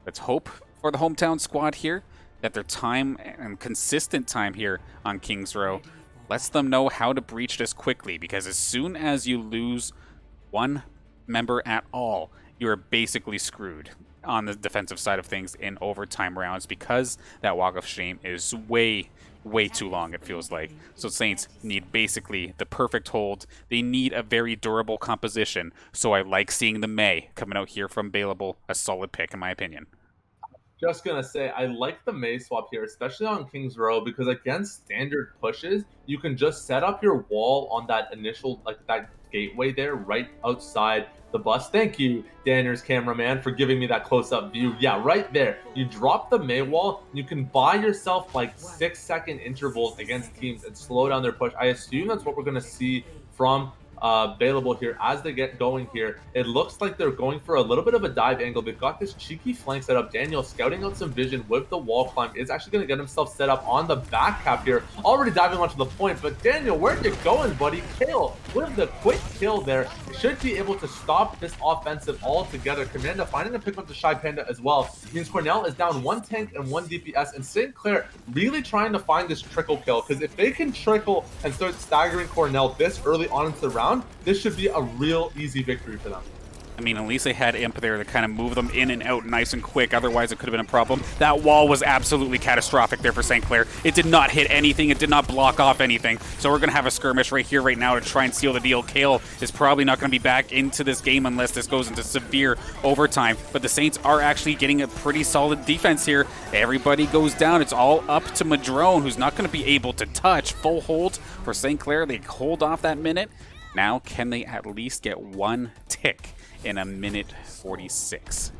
Let's hope for the hometown squad here that their time and consistent time here on Kings Row lets them know how to breach this quickly, because as soon as you lose one member at all, you're basically screwed on the defensive side of things in overtime rounds, because that walk of shame is way too long, it feels like. So Saints need basically the perfect hold. They need a very durable composition. So I like seeing the Mei coming out here from Available, a solid pick in my opinion. Just gonna say, I like the Mei swap here, especially on Kings Row, because against standard pushes, you can just set up your wall on that initial, like that gateway there, right outside the bus. Thank you, Danner's cameraman, for giving me that close-up view. Yeah, right there. You drop the Mei wall, you can buy yourself like 6-second intervals against teams and slow down their push. I assume that's what we're gonna see from Available here as they get going here. It looks like they're going for a little bit of a dive angle. They've got this cheeky flank set up. Daniel scouting out some vision with the wall climb is actually going to get himself set up on the back cap here, already diving onto the point. But Daniel, where you going, buddy? Kill with the quick kill there. Should be able to stop this offensive altogether. Commanda finding a pick up to Shy Panda as well. Means Cornell is down 1 tank and 1 DPS, and St. Clair really trying to find this trickle kill, because if they can trickle and start staggering Cornell this early on into the round, this should be a real easy victory for them. I mean, at least they had Imp there to kind of move them in and out nice and quick. Otherwise, it could have been a problem. That wall was absolutely catastrophic there for St. Clair. It did not hit anything. It did not block off anything. So we're going to have a skirmish right here, right now, to try and seal the deal. Kale is probably not going to be back into this game unless this goes into severe overtime. But the Saints are actually getting a pretty solid defense here. Everybody goes down. It's all up to Madrone, who's not going to be able to touch. Full hold for St. Clair. They hold off that minute. Now, can they at least get one tick in a minute 46?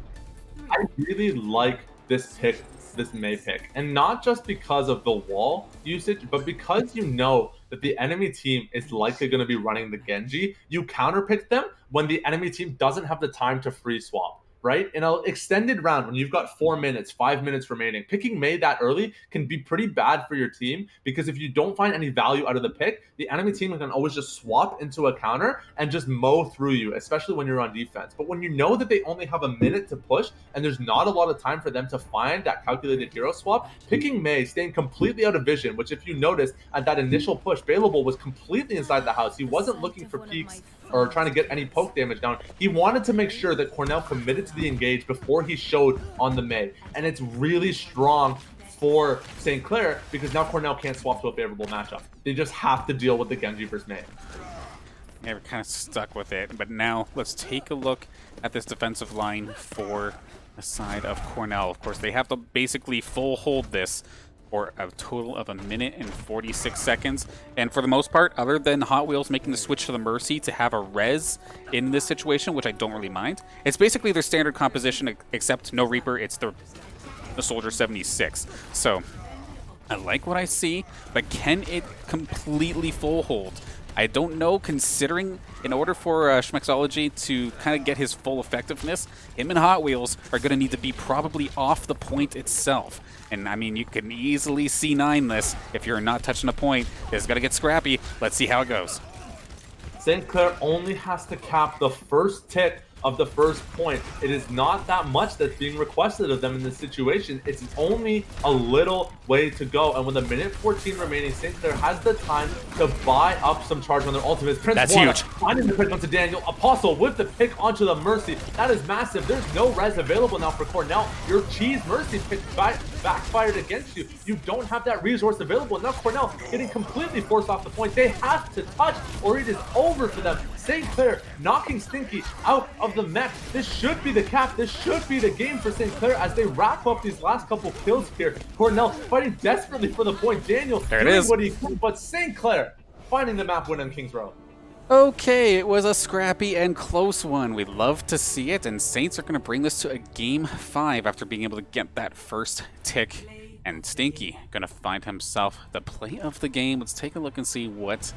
I really like this pick, this Mei pick, and not just because of the wall usage, but because you know that the enemy team is likely going to be running the Genji. You counterpick them when the enemy team doesn't have the time to free swap, right? In an extended round, when you've got 4 minutes, 5 minutes remaining, picking Mei that early can be pretty bad for your team, because if you don't find any value out of the pick, the enemy team can always just swap into a counter and just mow through you, especially when you're on defense. But when you know that they only have a minute to push and there's not a lot of time for them to find that calculated hero swap, picking Mei, staying completely out of vision, which if you notice at that initial push, Bailable was completely inside the house. He wasn't looking for peeks or trying to get any poke damage down. He wanted to make sure that Cornell committed to the engage before he showed on the Mei. And it's really strong for St. Clair, because now Cornell can't swap to a favorable matchup. They just have to deal with the Genji versus Mei. Yeah, we're kind of stuck with it. But now let's take a look at this defensive line for the side of Cornell. Of course, they have to basically full hold this for a total of 1 minute and 46 seconds. And for the most part, other than Hot Wheels making the switch to the Mercy to have a res in this situation, which I don't really mind, it's basically their standard composition, except no Reaper. It's the Soldier 76. So I like what I see, but can it completely full hold? I don't know, considering in order for Schmexology to kind of get his full effectiveness, him and Hot Wheels are going to need to be probably off the point itself. And I mean, you can easily C9 this if you're not touching a point. It's got to get scrappy. Let's see how it goes. St. Clair only has to cap the first tick of the first point. It is not that much that's being requested of them in this situation. It's only a little way to go. And with 1:14 remaining, St. Clair has the time to buy up some charge on their ultimates. Prince That's Warner huge. finding the pick onto Daniel. Apostle with the pick onto the Mercy. That is massive. There's no res available now for Cornell. Your cheese Mercy pick backfired against you. You don't have that resource available. Now Cornell getting completely forced off the point. They have to touch or it is over for them. St. Clair knocking Stinky out of the mech. This should be the cap. This should be the game for St. Clair as they wrap up these last couple kills here. Cornell fighting desperately for the point. Daniel doing what he can, but St. Clair finding the map win on Kings Row. Okay, it was a scrappy and close one. We'd love to see it, and Saints are going to bring this to a game 5 after being able to get that first tick. And Stinky going to find himself the play of the game. Let's take a look and see what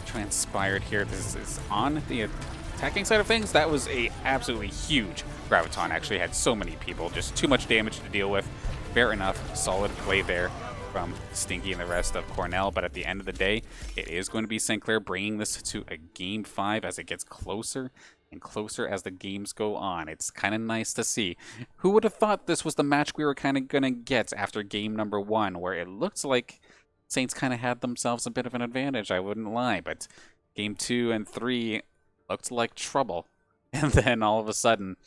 transpired here. This is on the attacking side of things. That was a absolutely huge Graviton. Actually had so many people, just too much damage to deal with. Fair enough, solid play there from Stinky and the rest of Cornell, but at the end of the day, it is going to be St. Clair bringing this to a game 5 as it gets closer and closer as the games go on. It's kind of nice to see. Who would have thought this was the match we were kind of going to get after game number 1, where it looks like Saints kind of had themselves a bit of an advantage, I wouldn't lie, but game 2 and 3 looked like trouble. And then all of a sudden,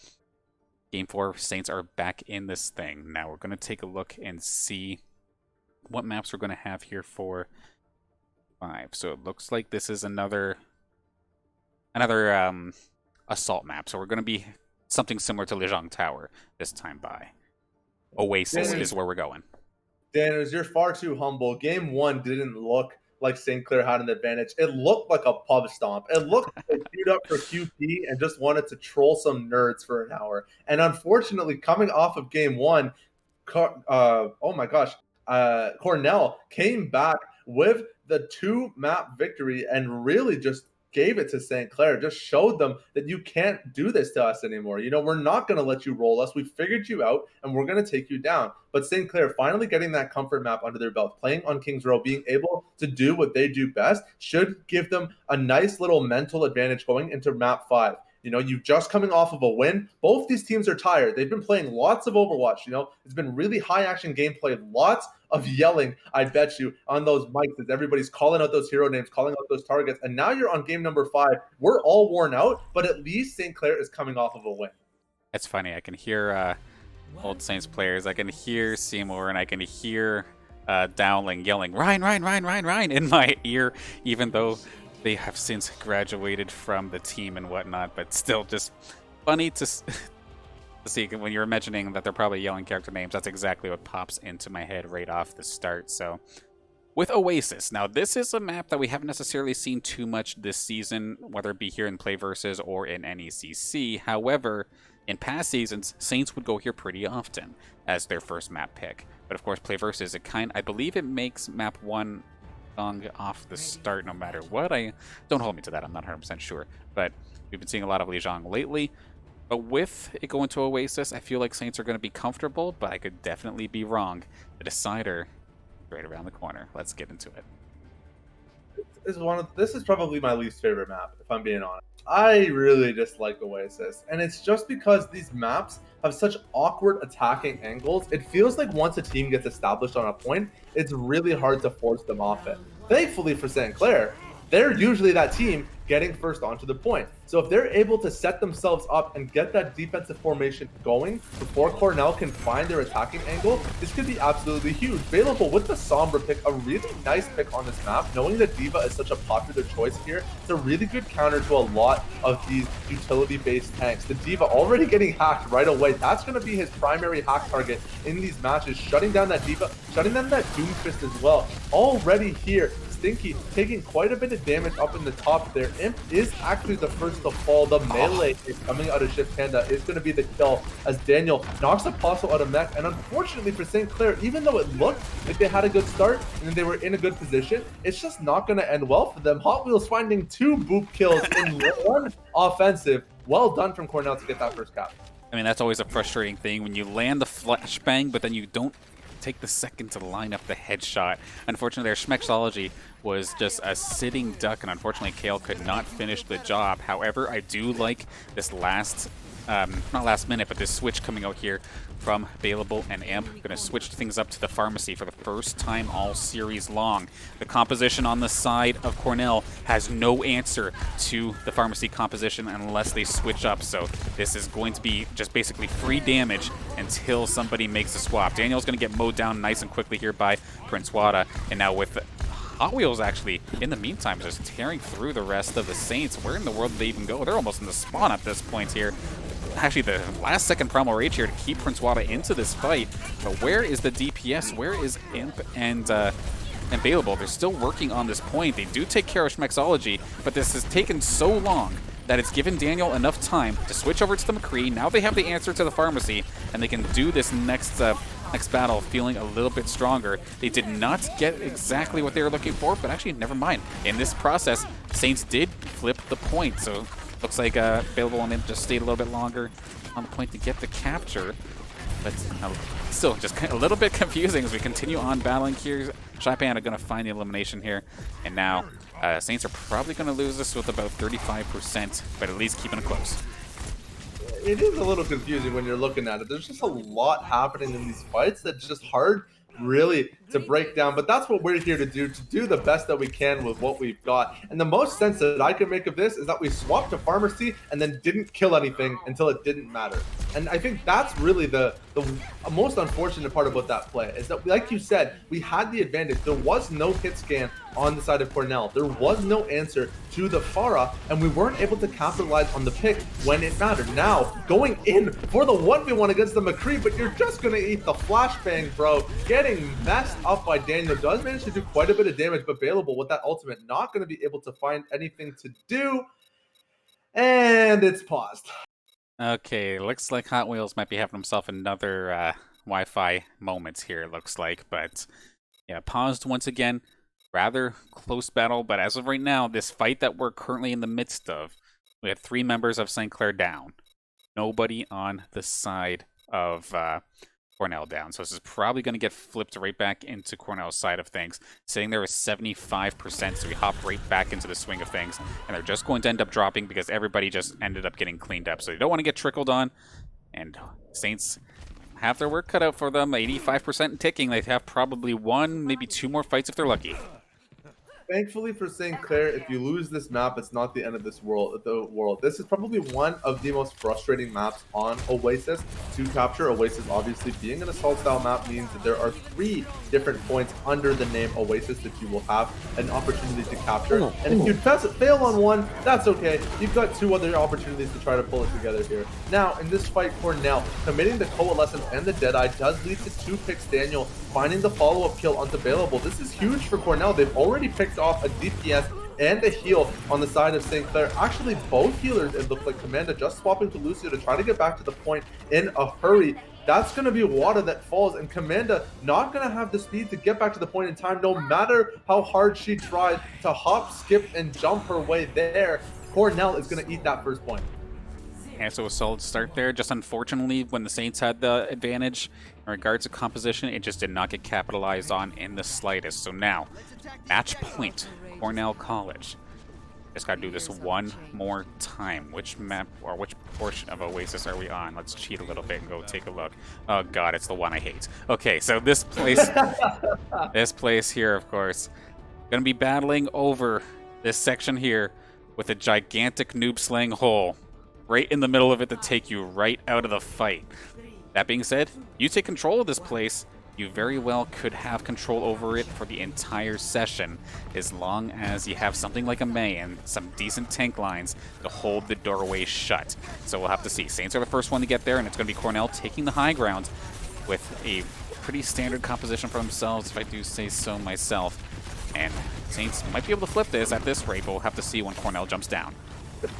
game 4, Saints are back in this thing. Now we're going to take a look and see what maps we're going to have here for 5. So it looks like this is another assault map. So we're going to be something similar to Lijiang Tower this time by. Oasis is where we're going. Daniels, you're far too humble. Game 1 didn't look like St. Clair had an advantage. It looked like a pub stomp. It looked like they queued up for QP and just wanted to troll some nerds for an hour. And unfortunately, coming off of game 1, Cornell came back with the 2-map victory and really just gave it to St. Clair, just showed them that you can't do this to us anymore. You know, we're not going to let you roll us. We figured you out, and we're going to take you down. But St. Clair finally getting that comfort map under their belt, playing on Kings Row, being able to do what they do best, should give them a nice little mental advantage going into map 5. You know, you've just coming off of a win. Both these teams are tired. They've been playing lots of Overwatch. You know, it's been really high action gameplay, lots of yelling, I bet you, on those mics as everybody's calling out those hero names, calling out those targets. And now you're on game number 5. We're all worn out, but at least St. Clair is coming off of a win. It's funny. I can hear old Saints players. I can hear Seymour, and I can hear Dowling yelling, Ryan, Ryan, Ryan, Ryan, Ryan, in my ear, even though they have since graduated from the team and whatnot, but still just funny to see when you're mentioning that they're probably yelling character names. That's exactly what pops into my head right off the start. So with Oasis, now this is a map that we haven't necessarily seen too much this season, whether it be here in PlayVS or in NECC. However, in past seasons, Saints would go here pretty often as their first map pick. But of course, PlayVS, I believe it makes map 1 off the start no matter what. Don't hold me to that, I'm not 100% sure, but we've been seeing a lot of Lijiang lately. But with it going to Oasis, I feel like Saints are going to be comfortable, but I could definitely be wrong. The decider right around the corner. Let's get into it. This is probably my least favorite map, if I'm being honest. I really dislike Oasis, and it's just because these maps have such awkward attacking angles. It feels like once a team gets established on a point, it's really hard to force them off it. Thankfully for St. Clair, they're usually that team getting first onto the point. So if they're able to set themselves up and get that defensive formation going before Cornell can find their attacking angle, this could be absolutely huge. Available with the Sombra pick, a really nice pick on this map. Knowing that D.Va is such a popular choice here, it's a really good counter to a lot of these utility-based tanks. The D.Va already getting hacked right away. That's going to be his primary hack target in these matches, shutting down that D.Va, shutting down that Doomfist as well. Already here, Stinky taking quite a bit of damage up in the top there. Imp is actually the first to fall. The melee is coming out of Ship Panda is going to be the kill as Daniel knocks Apostle out of mech. And unfortunately for St. Clair, even though it looked like they had a good start and they were in a good position, it's just not going to end well for them. Hot Wheels finding 2 boop kills in one offensive. Well done from Cornell to get that first cap. I mean, that's always a frustrating thing when you land the flashbang, but then you don't take the second to line up the headshot. Unfortunately, their Schmexology was just a sitting duck, and unfortunately, Kale could not finish the job. However, I do like this last, not last minute, but this switch coming out here from Available and Amp. Going to switch things up to the pharmacy for the first time all series long. The composition on the side of Cornell has no answer to the pharmacy composition unless they switch up. So this is going to be just basically free damage until somebody makes a swap. Daniel's going to get mowed down nice and quickly here by Prince Wada. And now with Hot Wheels actually, in the meantime, just tearing through the rest of the Saints. Where in the world did they even go? They're almost in the spawn at this point here. Actually, the last second promo rage here to keep Prince Wada into this fight. But where is the DPS? Where is Imp and Available? They're still working on this point. They do take care of Schmexology, but this has taken so long that it's given Daniel enough time to switch over to the McCree. Now they have the answer to the pharmacy, and they can do this next battle feeling a little bit stronger. They did not get exactly what they were looking for, but actually, never mind. In this process, Saints did flip the point, so looks like Available on Imp just stayed a little bit longer on the point to get the capture. But still, just a little bit confusing as we continue on battling here. Shy Panda going to find the elimination here. And now, Saints are probably going to lose this with about 35%, but at least keeping it close. It is a little confusing when you're looking at it. There's just a lot happening in these fights that's just hard really to break down, but that's what we're here to do the best that we can with what we've got. And the most sense that I can make of this is that we swapped to pharmacy and then didn't kill anything until it didn't matter. And I think that's really the most unfortunate part about that play, is that, like you said, we had the advantage. There was no hit scan on the side of Cornell. There was no answer to the Pharah, and we weren't able to capitalize on the pick when it mattered. Now, going in for the 1v1 against the McCree, but you're just going to eat the flashbang, bro. Getting messed up by Daniel. Does manage to do quite a bit of damage, but Available with that ultimate, not going to be able to find anything to do. And it's paused. Okay, looks like Hot Wheels might be having himself another Wi-Fi moment here, it looks like. But yeah, paused once again. Rather close battle, but as of right now, this fight that we're currently in the midst of, we have 3 members of St. Clair down. Nobody on the side of Cornell down. So this is probably going to get flipped right back into Cornell's side of things. Sitting there with 75%, so we hop right back into the swing of things. And they're just going to end up dropping because everybody just ended up getting cleaned up. So you don't want to get trickled on. And Saints have their work cut out for them. 85% and ticking. They have probably 1, maybe 2 more fights if they're lucky. Thankfully for St. Clair, if you lose this map, it's not the end of this world. This is probably one of the most frustrating maps on Oasis to capture. Oasis, obviously, being an assault-style map means that there are 3 different points under the name Oasis that you will have an opportunity to capture. And if you fail on one, that's okay. You've got 2 other opportunities to try to pull it together here. Now, in this fight, Cornell committing the Coalescence and the Deadeye does lead to 2 picks. Daniel finding the follow-up kill onto Available. This is huge for Cornell. They've already picked off a DPS and a heal on the side of St. Clair. Actually, both healers, it looked like. Commanda just swapping to Lucio to try to get back to the point in a hurry. That's going to be Wada that falls, and Commanda not going to have the speed to get back to the point in time, no matter how hard she tried to hop, skip, and jump her way there. Cornell is going to eat that first point. And so a solid start there. Just unfortunately, when the Saints had the advantage in regards to composition, it just did not get capitalized on in the slightest. So now, match point, Cornell College. Just gotta do this one more time. Which map or which portion of Oasis are we on? Let's cheat a little bit and go take a look. Oh god, it's the one I hate. Okay, so this place, this place here, of course, gonna be battling over this section here with a gigantic noob slaying hole right in the middle of it to take you right out of the fight. That being said, you take control of this place, you very well could have control over it for the entire session, as long as you have something like a Mei and some decent tank lines to hold the doorway shut. So we'll have to see. Saints are the first one to get there, and it's going to be Cornell taking the high ground with a pretty standard composition for themselves, if I do say so myself. And Saints might be able to flip this at this rate, but we'll have to see when Cornell jumps down.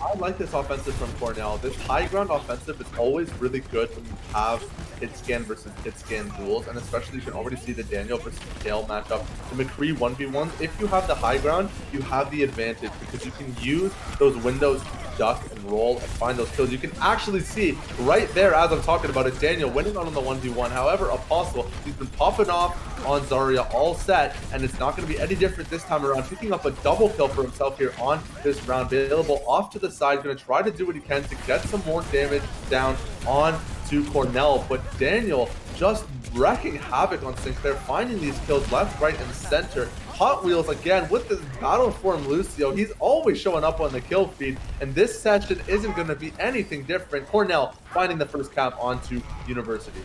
I like this offensive from Cornell. This high ground offensive is always really good when you have hit scan versus hit scan duels, and especially you can already see the Daniel versus Kale matchup. The McCree 1v1s, if you have the high ground, you have the advantage because you can use those windows to duck and roll and find those kills. You can actually see right there as I'm talking about it, Daniel winning on the 1v1. However, Apostle, he's been popping off on Zarya all set, and it's not going to be any different this time around, picking up a double kill for himself here on this round. Available off to the side, going to try to do what he can to get some more damage down on to Cornell, but Daniel just wrecking havoc on Sinclair, finding these kills left, right, and center. Hot Wheels again with this battle form Lucio. He's always showing up on the kill feed, and this session isn't going to be anything different. Cornell finding the first cap onto University.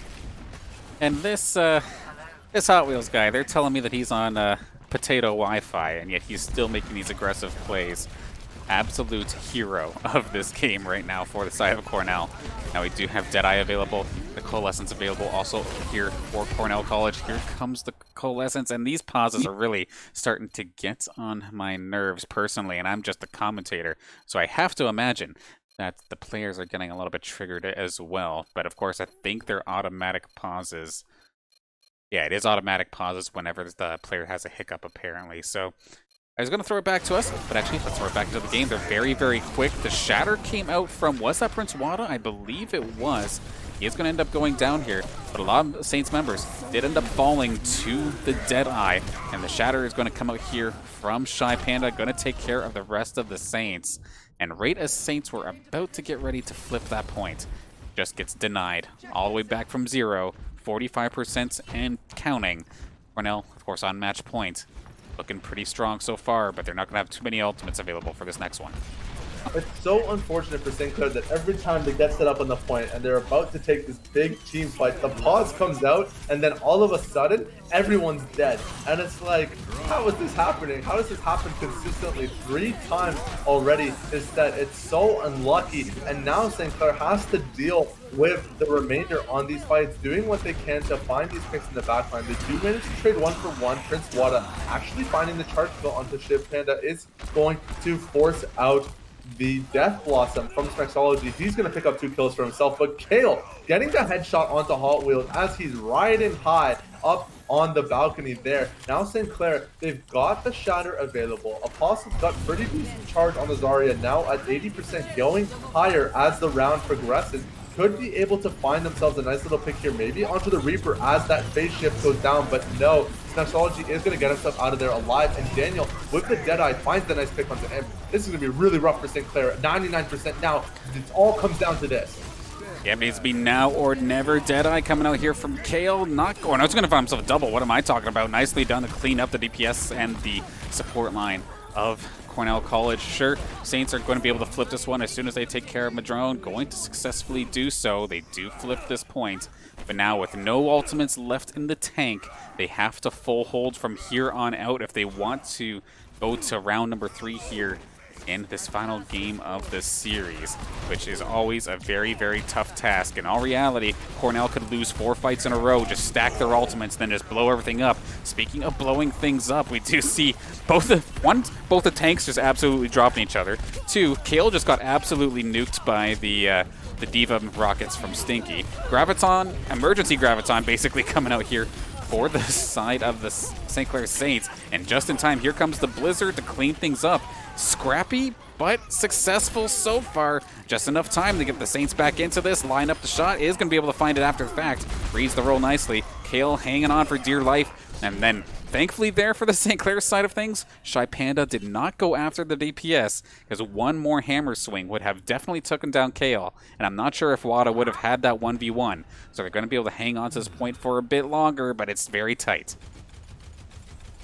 And this Hot Wheels guy, they're telling me that he's on potato Wi-Fi, and yet he's still making these aggressive plays. Absolute hero of this game right now for the side of Cornell. Now we do have Deadeye available, the Coalescence available also here for Cornell College. Here comes the Coalescence, and these pauses are really starting to get on my nerves personally, and I'm just a commentator, so I have to imagine that the players are getting a little bit triggered as well. But of course, I think they're automatic pauses. Yeah, it is automatic pauses whenever the player has a hiccup, apparently. So I was going to throw it back to us, but actually, let's throw it back into the game. They're very, very quick. The Shatter came out from, was that Prince Wada? I believe it was. He is going to end up going down here, but a lot of Saints members did end up falling to the Deadeye, and the Shatter is going to come out here from Shy Panda, going to take care of the rest of the Saints. And right as Saints were about to get ready to flip that point, just gets denied. All the way back from 0, 45% and counting. Cornell, of course, on match point. Looking pretty strong so far, but they're not going to have too many ultimates available for this next one. It's so unfortunate for St. Clair that every time they get set up on the point and they're about to take this big team fight, the pause comes out, and then all of a sudden, everyone's dead. And it's like, how is this happening? How does this happen consistently 3 times already? Is that it's so unlucky, and now St. Clair has to deal with the remainder on these fights, doing what they can to find these picks in the backline. They do manage to trade 1-for-1. Prince Wada actually finding the charge kill onto Shiv Panda is going to force out the Death Blossom from Spexology. He's going to pick up 2 kills for himself, but Kale getting the headshot onto Hot Wheels as he's riding high up on the balcony there. Now St. Clair, they've got the Shatter available. Apostle's got pretty decent charge on the Zarya, now at 80%, going higher as the round progresses. Could be able to find themselves a nice little pick here, maybe onto the Reaper as that phase shift goes down, but no, Spexology is going to get himself out of there alive, and Daniel, with the Deadeye, finds the nice pick onto him. This is going to be really rough for St. Clair. 99% now. It all comes down to this. Yeah, it needs to be now or never. Deadeye coming out here from Kale, not going. I was going to find himself a double. What am I talking about? Nicely done to clean up the DPS and the support line of Cornell College. Sure, Saints are going to be able to flip this one as soon as they take care of Madrone. Going to successfully do so. They do flip this point. But now with no ultimates left in the tank, they have to full hold from here on out if they want to go to round number 3 here in this final game of the series, which is always a very, very tough task. In all reality, Cornell could lose 4 fights in a row, just stack their ultimates, then just blow everything up. Speaking of blowing things up, we do see both the tanks just absolutely dropping each other. 2, Kale just got absolutely nuked by the Diva rockets from Stinky. Graviton, emergency Graviton, basically coming out here for the side of the St. Clair Saints, and just in time, here comes the Blizzard to clean things up. Scrappy but successful so far. Just enough time to get the Saints back into this. Line up the shot, is going to be able to find it after the fact. Reads the roll nicely. Kale hanging on for dear life, and then thankfully there for the St. Clair side of things, Shy Panda did not go after the DPS, because one more hammer swing would have definitely taken down Kale, and I'm not sure if Wada would have had that 1v1. So they're going to be able to hang on to this point for a bit longer, but it's very tight.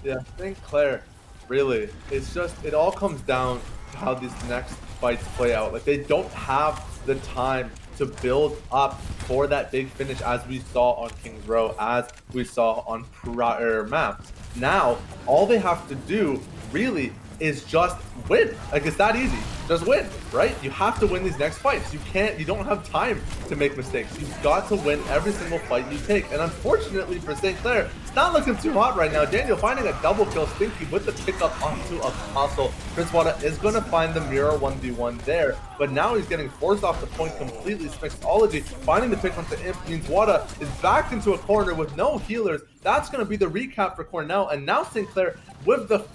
Yeah, St. Clair, really, it's just, it all comes down to how these next fights play out. Like, they don't have the time to build up for that big finish as we saw on Kings Row, as we saw on prior maps. Now, all they have to do, really, is just win. Like, it's that easy. Just win, right? You have to win these next fights. You don't have time to make mistakes. You've got to win every single fight you take. And unfortunately for St. Clair, it's not looking too hot right now. Daniel finding a double kill, Stinky with the pickup onto a Apostle. Prince Wada is going to find the mirror 1v1 there, but now he's getting forced off the point completely. Mixology finding the pick onto Imp means Wada is backed into a corner with no healers. That's going to be the recap for Cornell, and now St. Clair with the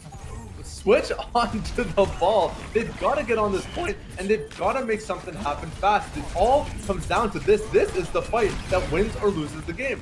switch onto the ball. They've got to get on this point, and they've got to make something happen fast. It all comes down to this. This is the fight that wins or loses the game.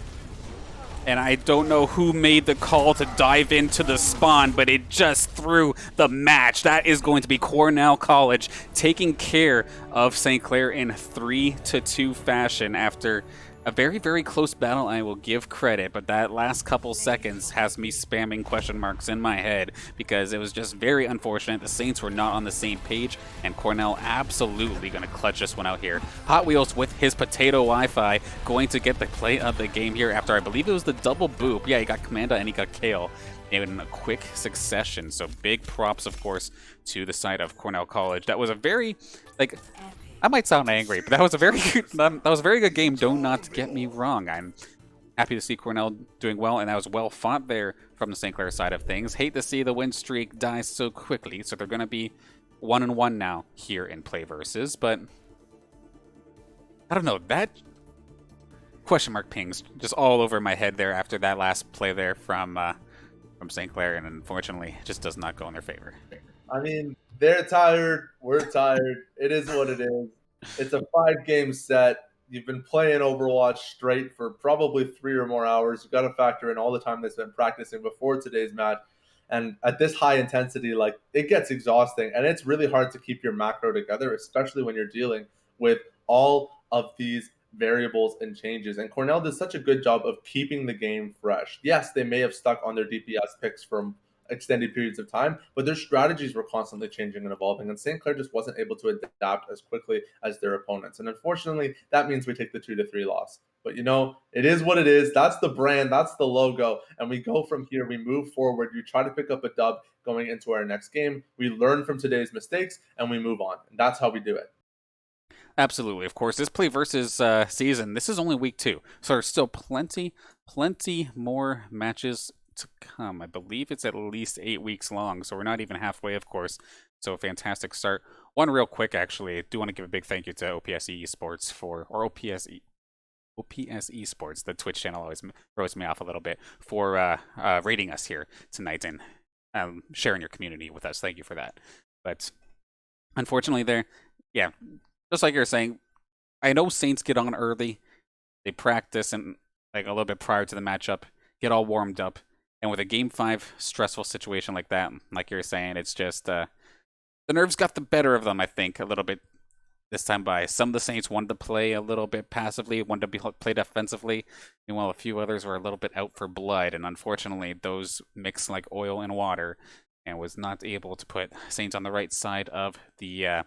And I don't know who made the call to dive into the spawn, but it just threw the match. That is going to be Cornell College taking care of St. Clair in 3-2 fashion after a very, very close battle, I will give credit, but that last couple seconds has me spamming question marks in my head because it was just very unfortunate. The Saints were not on the same page, and Cornell absolutely going to clutch this one out here. Hot Wheels with his potato Wi-Fi going to get the play of the game here after I believe it was the double boop. Yeah, he got Commanda and he got Kale in a quick succession. So big props, of course, to the side of Cornell College. That was a very, like, I might sound angry, but that was a very good, game. Do not get me wrong. I'm happy to see Cornell doing well, and that was well fought there from the St. Clair side of things. Hate to see the win streak die so quickly, so they're going to be 1-1 now here in PlayVS. But I don't know, that question mark pings just all over my head there after that last play there from St. Clair, and unfortunately, it just does not go in their favor. I mean, they're tired. We're tired. It is what it is. It's a 5-game set. You've been playing Overwatch straight for probably 3 or more hours. You've got to factor in all the time they spent practicing before today's match. And at this high intensity, like, it gets exhausting. And it's really hard to keep your macro together, especially when you're dealing with all of these variables and changes. And Cornell did such a good job of keeping the game fresh. Yes, they may have stuck on their DPS picks from extended periods of time, but their strategies were constantly changing and evolving, and St. Clair just wasn't able to adapt as quickly as their opponents. And unfortunately, that means we take the 2-3 loss. But, you know, it is what it is. That's the brand, that's the logo, and we go from here. We move forward. We try to pick up a dub going into our next game. We learn from today's mistakes, and we move on. And that's how we do it. Absolutely. Of course, this PlayVS season, this is only week 2, so there's still plenty more matches to come. I believe it's at least 8 weeks long, so we're not even halfway, of course. So a fantastic start. One real quick, actually, I do want to give a big thank you to OPS Esports OPS Esports, the Twitch channel always throws me off a little bit, for rating us here tonight and sharing your community with us. Thank you for that. But unfortunately yeah, just like you're saying, I know Saints get on early. They practice and like a little bit prior to the matchup, get all warmed up. And with a Game 5 stressful situation like that, like you're saying, it's just the nerves got the better of them, I think, a little bit this time by. Some of the Saints wanted to play a little bit passively, wanted to play defensively, and while a few others were a little bit out for blood. And unfortunately, those mixed like oil and water and was not able to put Saints on the right side of the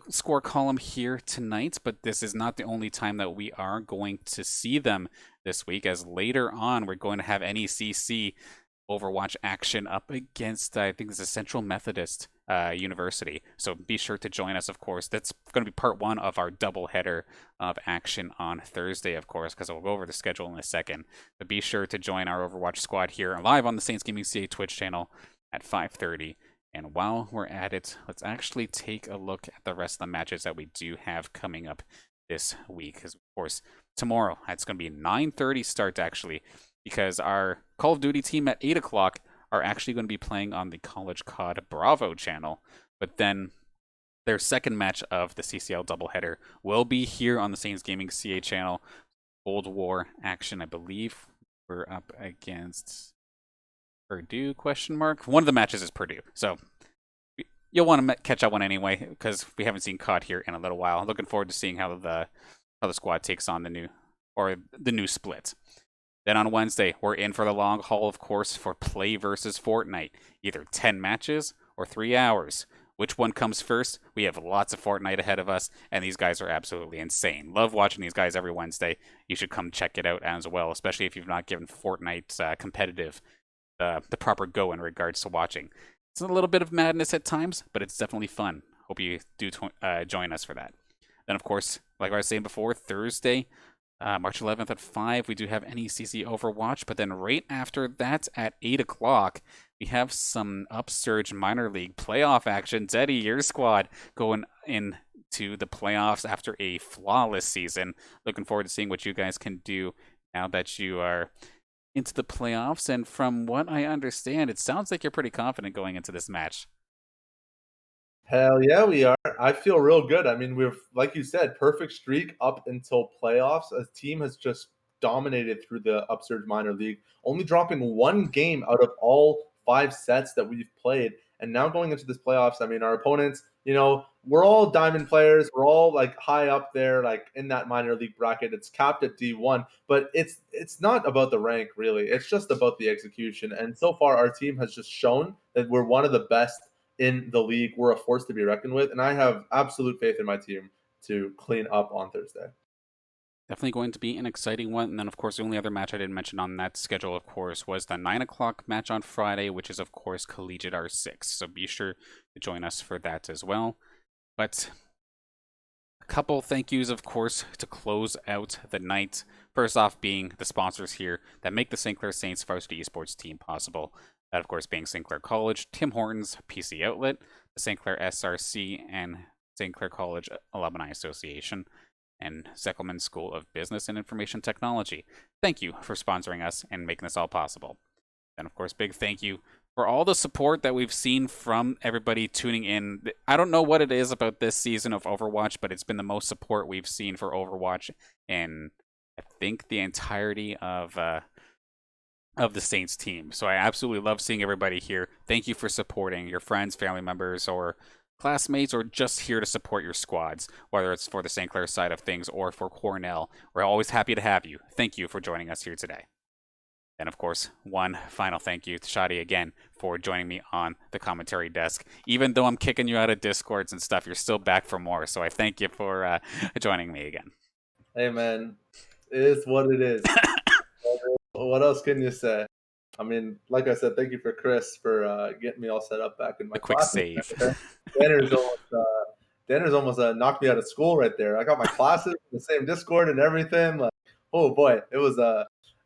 score column here tonight. But this is not the only time that we are going to see them this week, as later on we're going to have NECC Overwatch action up against, I think it's a Central Methodist University. So be sure to join us, of course. That's going to be part 1 of our doubleheader of action on Thursday, of course, because we'll go over the schedule in a second. But be sure to join our Overwatch squad here live on the Saints Gaming CA Twitch channel at 5:30. And while we're at it, let's actually take a look at the rest of the matches that we do have coming up this week. Because, of course, tomorrow, it's going to be a 9:30 start, actually, because our Call of Duty team at 8 o'clock are actually going to be playing on the College COD Bravo channel. But then their second match of the CCL doubleheader will be here on the Saints Gaming CA channel. Cold War action, I believe. We're up against Purdue, question mark. One of the matches is Purdue. So you'll want to catch that one anyway, because we haven't seen COD here in a little while. Looking forward to seeing how the squad takes on the new split. Then on Wednesday, we're in for the long haul, of course, for Play versus Fortnite. Either 10 matches or 3 hours. Which one comes first? We have lots of Fortnite ahead of us, and these guys are absolutely insane. Love watching these guys every Wednesday. You should come check it out as well, especially if you've not given Fortnite competitive the proper go in regards to watching. It's a little bit of madness at times, but it's definitely fun. Hope you do join us for that. Then, of course, like I was saying before, Thursday, March 11th at 5, we do have NECC Overwatch, but then right after that at 8 o'clock, we have some Upsurge Minor League playoff action. Zeddy, your squad, going into the playoffs after a flawless season. Looking forward to seeing what you guys can do now that you are into the playoffs. And from what I understand, it sounds like you're pretty confident going into this match. Hell yeah, we are. I feel real good. I mean, we've, like you said, perfect streak up until playoffs. A team has just dominated through the Upsurge Minor League, only dropping one game out of all 5 sets that we've played. And now going into this playoffs, I mean, our opponents, we're all diamond players. We're all like high up there, like in that minor league bracket. It's capped at D1, but it's not about the rank really. It's just about the execution. And so far, our team has just shown that we're one of the best in the league. We're a force to be reckoned with, and I have absolute faith in my team to clean up on Thursday. Definitely going to be an exciting one. And then, of course, the only other match I didn't mention on that schedule, of course, was the 9 o'clock match on Friday, which is, of course, Collegiate R6. So be sure to join us for that as well. But a couple thank yous, of course, to close out the night. First off being the sponsors here that make the St. Clair Saints varsity esports team possible. That, of course, being St. Clair College, Tim Hortons PC Outlet, the St. Clair SRC, and St. Clair College Alumni Association, and Zeckelman School of Business and Information Technology. Thank you for sponsoring us and making this all possible. And, of course, big thank you for all the support that we've seen from everybody tuning in. I don't know what it is about this season of Overwatch, but it's been the most support we've seen for Overwatch in, I think, the entirety of the Saints team. So I absolutely love seeing everybody here. Thank you for supporting your friends, family members, or classmates, or just here to support your squads, whether it's for the St. Clair side of things or for Cornell. We're always happy to have you. Thank you for joining us here today. And of course, one final thank you to Shadi again for joining me on the commentary desk. Even though I'm kicking you out of Discords and stuff, you're still back for more. So I thank you for joining me again. Hey man, it is what it is. What else can you say? I mean, like I said, thank you for Chris for getting me all set up back in my quick classes. save. Danner's almost knocked me out of school right there. I got my classes in the same Discord and everything. Like, oh boy, it was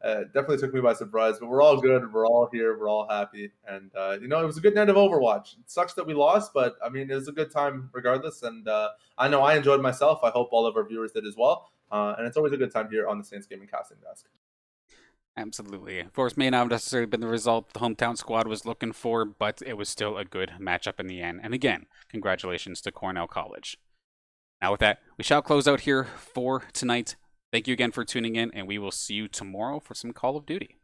definitely took me by surprise. But we're all good. We're all here. We're all happy. And it was a good night of Overwatch. It sucks that we lost, but I mean, it was a good time regardless. And I know I enjoyed myself. I hope all of our viewers did as well. And it's always a good time here on the Saints Gaming Casting Desk. Absolutely. Of course, may not have necessarily been the result the hometown squad was looking for, but it was still a good matchup in the end. And again, congratulations to Cornell College. Now with that, we shall close out here for tonight. Thank you again for tuning in, and we will see you tomorrow for some Call of Duty.